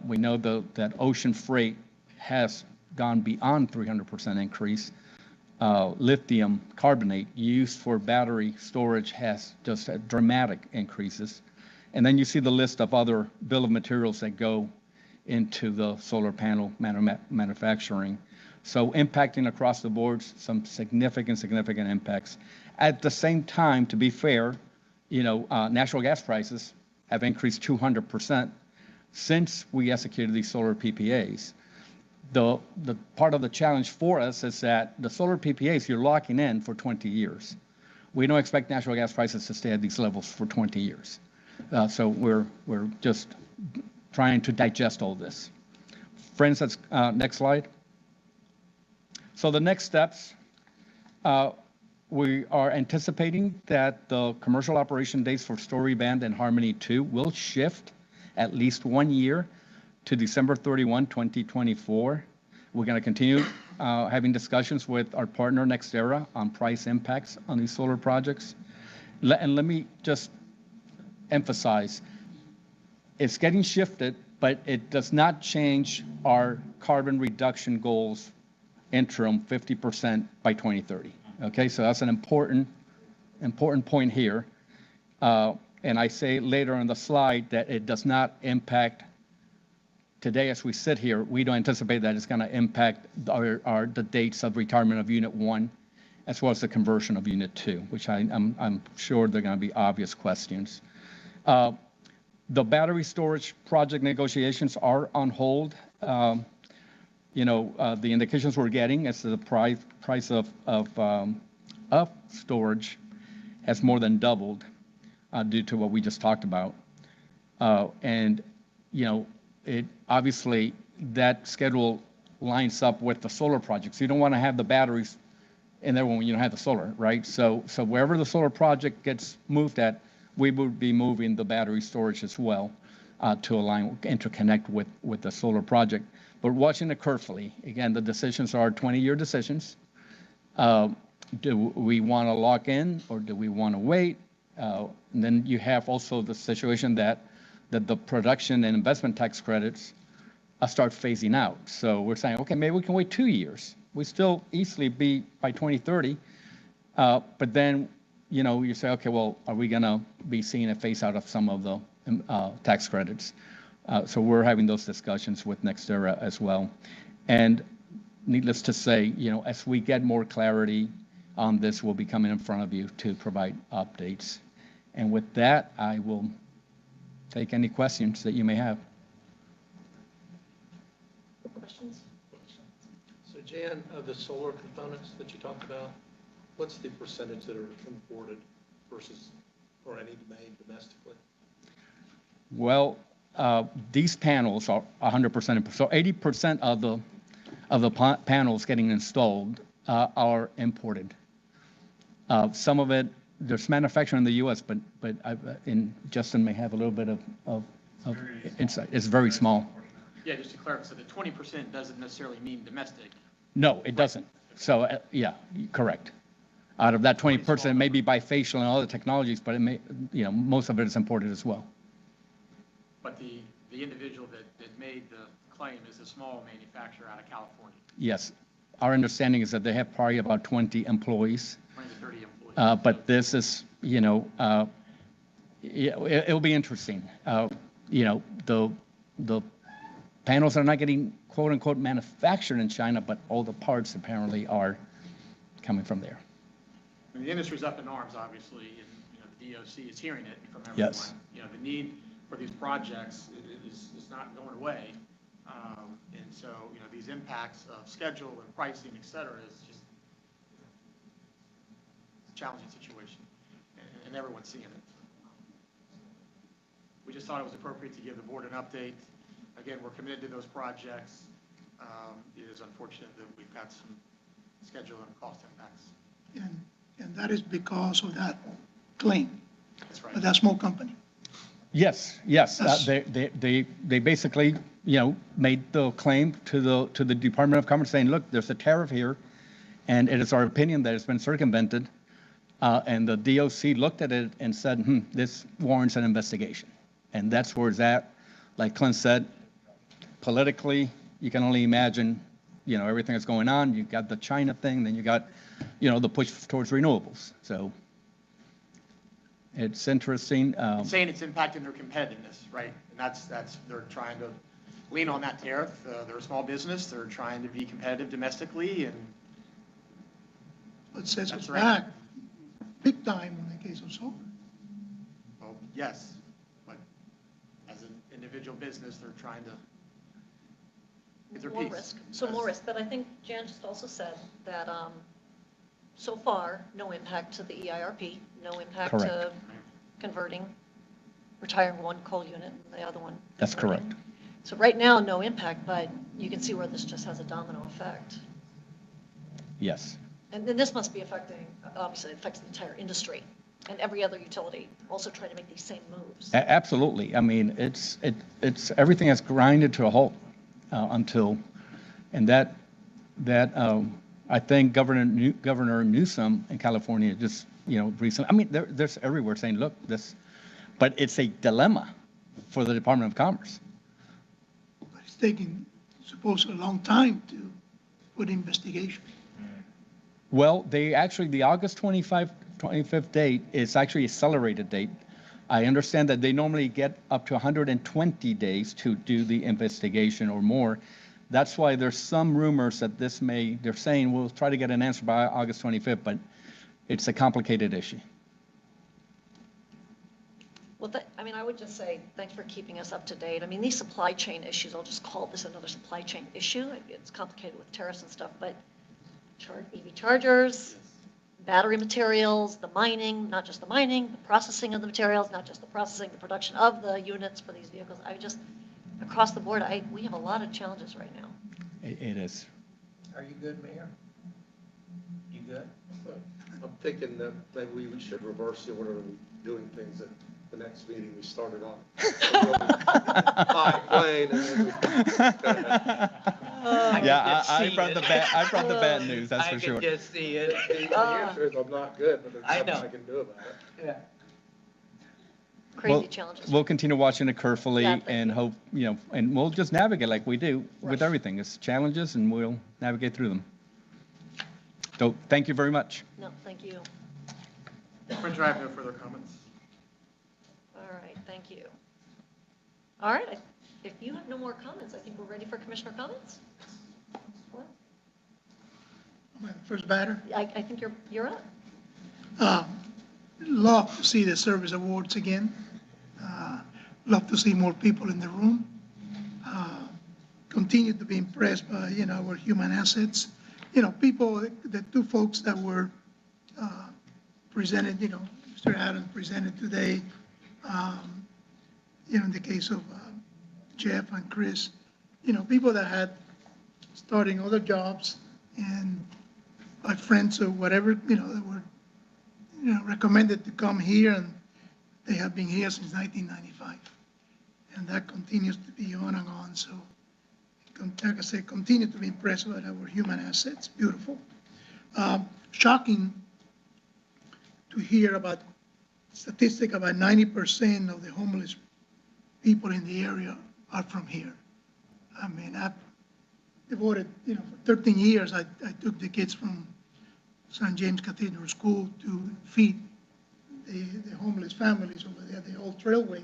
We know that ocean freight has gone beyond 300% increase. Lithium carbonate used for battery storage has just had dramatic increases. And then you see the list of other bill of materials that go into the solar panel manufacturing. So impacting across the board, some significant impacts. At the same time, to be fair, natural gas prices have increased 200% since we executed these solar PPAs. The part of the challenge for us is that the solar PPAs you're locking in for 20 years. We don't expect natural gas prices to stay at these levels for 20 years. So we're just trying to digest all this. Friends, next slide. So the next steps, We are anticipating that the commercial operation dates for Story Band and Harmony 2 will shift at least 1 year to December 31, 2024. We're going to continue having discussions with our partner NextEra on price impacts on these solar projects. And let me just emphasize, it's getting shifted, but it does not change our carbon reduction goals interim 50% by 2030. Okay, so that's an important point here. And I say later on the slide that it does not impact today as we sit here. We don't anticipate that it's going to impact the dates of retirement of Unit 1 as well as the conversion of Unit 2, which I'm sure they're going to be obvious questions. The battery storage project negotiations are on hold. The indications we're getting as to the price of storage has more than doubled due to what we just talked about. It obviously that schedule lines up with the solar projects. You don't want to have the batteries in there when you don't have the solar, right? So wherever the solar project gets moved at, we would be moving the battery storage as well to interconnect with the solar project. But watching it carefully. Again, the decisions are 20-year decisions. Do we want to lock in or do we want to wait? And then you have also the situation that the production and investment tax credits start phasing out. So we're saying, okay, maybe we can wait 2 years. We still easily be by 2030. But then, you say, okay, well, are we going to be seeing a phase out of some of the tax credits? So we're having those discussions with NextEra as well. And needless to say, as we get more clarity on this, we'll be coming in front of you to provide updates. And with that, I will take any questions that you may have. Questions? So Jan, of the solar components that you talked about, what's the percentage that are imported versus or any made domestically? Well, these panels are 100%. So 80% of the panels getting installed are imported. Some of it, there's manufacturing in the U.S., but Justin may have a little bit of insight. It's very small. Yeah, just to clarify, so the 20% doesn't necessarily mean domestic. No, it doesn't. So yeah, correct. Out of that 20%, maybe bifacial and other technologies, but it may, most of it is imported as well. But the individual that made the claim is a small manufacturer out of California. Yes. Our understanding is that they have probably about 20 employees. 20 to 30 employees. But this is, it'll be interesting. The panels are not getting quote unquote manufactured in China, but all the parts apparently are coming from there. And the industry's up in arms, obviously, and the DOC is hearing it from everyone. Yes. The need for these projects is not going away. And so, these impacts of schedule and pricing, et cetera, is just a challenging situation, and everyone's seeing it. We just thought it was appropriate to give the board an update. Again, we're committed to those projects. It is unfortunate that we've got some schedule and cost impacts. And that is because of that claim. That's right. But that small company. Yes. They basically, made the claim to the Department of Commerce saying, look, there's a tariff here, and it is our opinion that it's been circumvented. And the DOC looked at it and said, this warrants an investigation. And that's where it's at. Like Clint said, politically, you can only imagine, everything that's going on. You got the China thing, then you got, the push towards renewables. So it's interesting. Saying it's impacting their competitiveness, right? And that's they're trying to lean on that tariff. They're a small business. They're trying to be competitive domestically, and It sets us right. back big time in the case of solar. Well, yes, but as an individual business, they're trying to get their More piece. risk. So more risk. But I think Jan just also said that so far, no impact to the EIRP, no impact Correct. to converting, retiring one coal unit and the other one. That's converting. correct. So right now, no impact, but you can see where this just has a domino effect. Yes. And then this must be affecting, obviously, it affects the entire industry and every other utility also trying to make these same moves. Absolutely. I mean, it's everything has grinded to a halt until, and that I think Governor Newsom in California just, recently, I mean, there's everywhere saying, look, this, but it's a dilemma for the Department of Commerce. But it's taking supposedly a long time to put investigation. Well, the August 25th date is actually a accelerated date. I understand that they normally get up to 120 days to do the investigation or more. That's why there's some rumors that they're saying we'll try to get an answer by August 25th, but it's a complicated issue. Well, I would just say, thanks for keeping us up to date. I mean, these supply chain issues, I'll just call this another supply chain issue. It's complicated with tariffs and stuff, but EV chargers, battery materials, the mining, not just the mining, the processing of the materials, not just the processing, the production of the units for these vehicles. Across the board, we have a lot of challenges right now. It is. Are you good, Mayor? You good? I'm thinking that maybe we should reverse the order of doing things at the next meeting we started on. High plane and then I brought the bad news, that's for sure. I can just see it. The answer is I'm not good, but there's nothing I can do about it. Yeah. Crazy challenges. We'll continue watching it carefully Yeah, and hope, and we'll just navigate like we do with everything. It's challenges and we'll navigate through them. So thank you very much. No, thank you. Commissioner, I have no further comments. All right, thank you. All right, if you have no more comments, I think we're ready for commissioner comments. First batter. I think you're up. Love to see the service awards again. Love to see more people in the room. Continue to be impressed by, our human assets. People, the two folks that were presented, Mr. Adams presented today, in the case of Jeff and Chris, people that had starting other jobs and by friends or whatever, that were, recommended to come here, and they have been here since 1995. And that continues to be on and on. So, like I say, continue to be impressed with our human assets. Beautiful. Shocking to hear about statistic about 90% of the homeless people in the area are from here. I mean, I've devoted, for 13 years, I took the kids from St. James Cathedral School to feed the homeless families over there, the old Trailway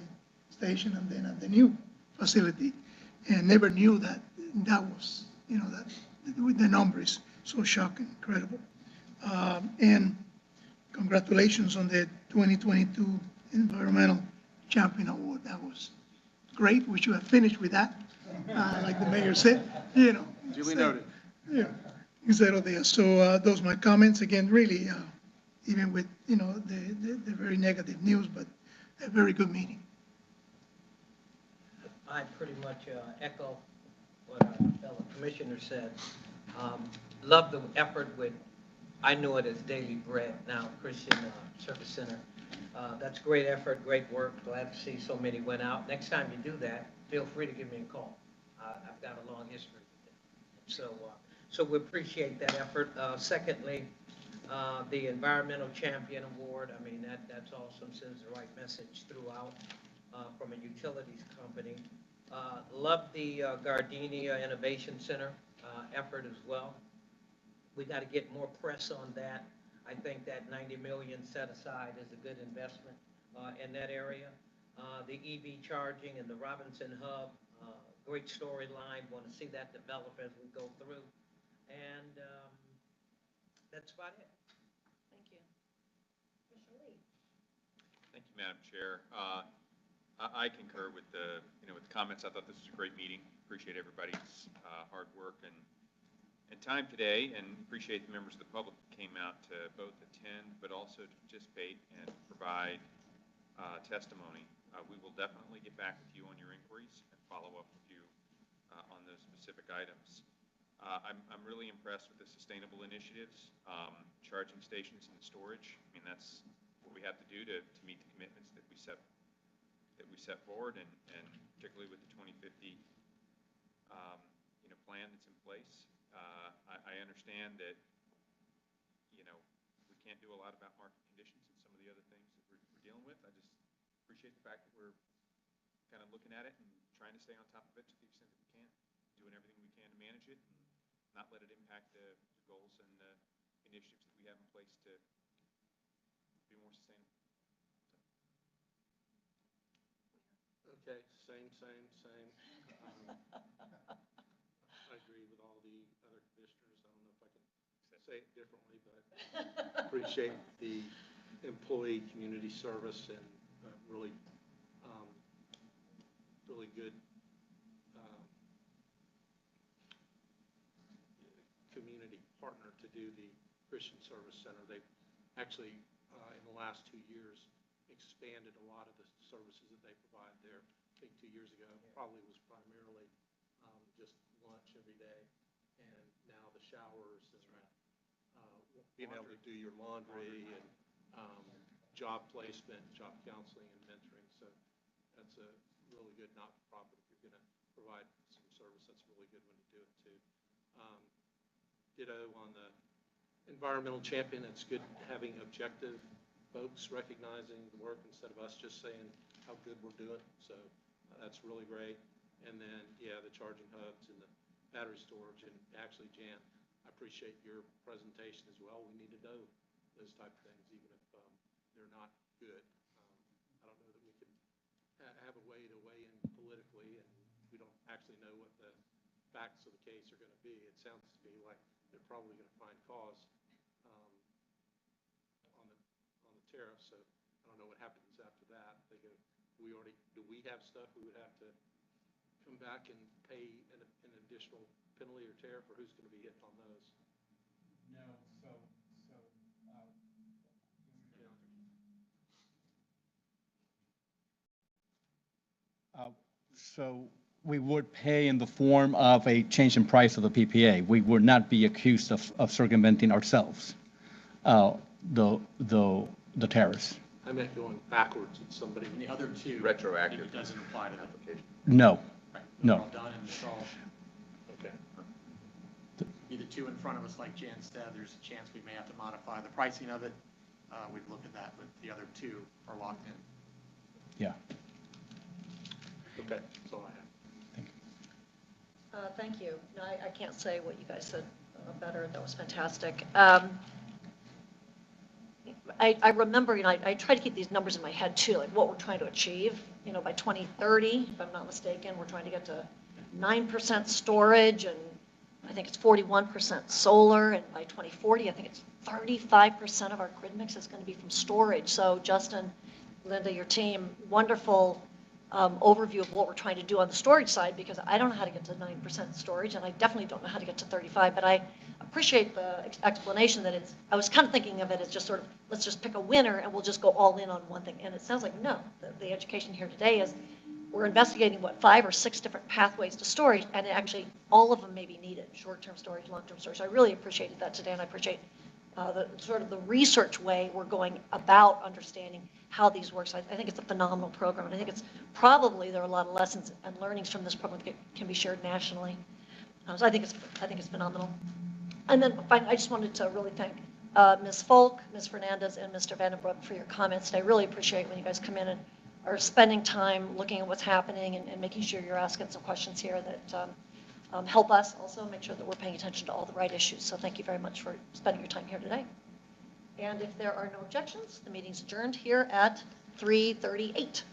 station, and then at the new facility, and never knew that was, that the number is so shocking, incredible. And congratulations on the 2022 Environmental Champion Award. That was great. We should have finished with that, like the mayor said, Duly noted. Yeah, exactly there. So those are my comments. Again, really, even with, the very negative news, but a very good meeting. I pretty much echo what our fellow commissioner said. Love the effort with, I know it as Daily Bread, now Christian Service Center. That's great effort, great work. Glad to see so many went out. Next time you do that, feel free to give me a call. I've got a long history with it. So we appreciate that effort. Secondly, the Environmental Champion Award, I mean, that's awesome, sends the right message throughout from a utilities company. Love the Gardenia Innovation Center effort as well. We got to get more press on that. I think that $90 million set aside is a good investment in that area. The EV charging and the Robinson Hub, great storyline. Want to see that develop as we go through. And that's about it. Thank you. Commissioner Lee. Thank you, Madam Chair. I concur with the comments. I thought this was a great meeting. Appreciate everybody's hard work and time today, and appreciate the members of the public that came out to both attend but also to participate and provide testimony. We will definitely get back with you on your inquiries and follow up with you on those specific items. I'm really impressed with the sustainable initiatives, charging stations and storage. I mean, that's what we have to do to meet the commitments that we set forward, and particularly with the 2050 plan that's in place. I understand that we can't do a lot about market conditions and some of the other things that we're dealing with. I just appreciate the fact that we're kind of looking at it and trying to stay on top of it to the extent that we can, doing everything we can to manage it and not let it impact the goals and the initiatives that we have in place to be more sustainable. Okay, same. I agree with all the other commissioners. I don't know if I can say it differently, but appreciate the employee community service and really good community partner to do the Christian Service Center. They've actually, in the last 2 years, expanded a lot of the services that they provide there. I think 2 years ago probably was primarily just lunch every day, and now the showers and being able to do your laundry and job placement, job counseling, and mentoring. So that's a really good not-for-profit. If you're going to provide some service, that's really good when you do it too. Ditto on the environmental champion. It's good having objective folks recognizing the work instead of us just saying how good we're doing. So that's really great. And then, yeah, the charging hubs and the battery storage. And actually, Jan, I appreciate your presentation as well. We need to know those type of things, even if they're not good. I don't know that we can have a way to weigh in politically, and we don't actually know what the facts of the case are going to be. It sounds to me like they're probably going to find cause on the tariff. So I don't know what happens after that. They go, do we have stuff we would have to come back and pay an additional penalty or tariff, or who's going to be hit on those? No, so we would pay in the form of a change in price of the PPA. We would not be accused of circumventing ourselves the tariffs. I meant going backwards at somebody. And the other two, Retroactive. it doesn't apply to the application. No, Right. no. All done and it's all, Okay. be the two in front of us, like Jan said, there's a chance we may have to modify the pricing of it. We'd look at that, but the other two are locked in. Yeah. Okay, that's all I have. Thank you. No, I can't say what you guys said better. That was fantastic. I remember, I try to keep these numbers in my head too, like what we're trying to achieve. By 2030, if I'm not mistaken, we're trying to get to 9% storage, and I think it's 41% solar, and by 2040, I think it's 35% of our grid mix is going to be from storage. So Justin, Linda, your team, wonderful overview of what we're trying to do on the storage side, because I don't know how to get to 9% storage, and I definitely don't know how to get to 35, but I appreciate the explanation that I was kind of thinking of it as just sort of, let's just pick a winner and we'll just go all in on one thing. And it sounds like, no, the education here today is we're investigating, 5 or 6 different pathways to storage, and actually all of them may be needed, short-term storage, long-term storage. I really appreciated that today, and I appreciate the sort of the research way we're going about understanding how these work. So I think it's a phenomenal program, and I think it's probably, there are a lot of lessons and learnings from this program that can be shared nationally. So I think it's phenomenal. And then finally, I just wanted to really thank Ms. Folk, Ms. Fernandez, and Mr. Vandenbroek for your comments today. I really appreciate when you guys come in and are spending time looking at what's happening and making sure you're asking some questions here that help us also make sure that we're paying attention to all the right issues. So thank you very much for spending your time here today. And if there are no objections, the meeting's adjourned here at 3:38.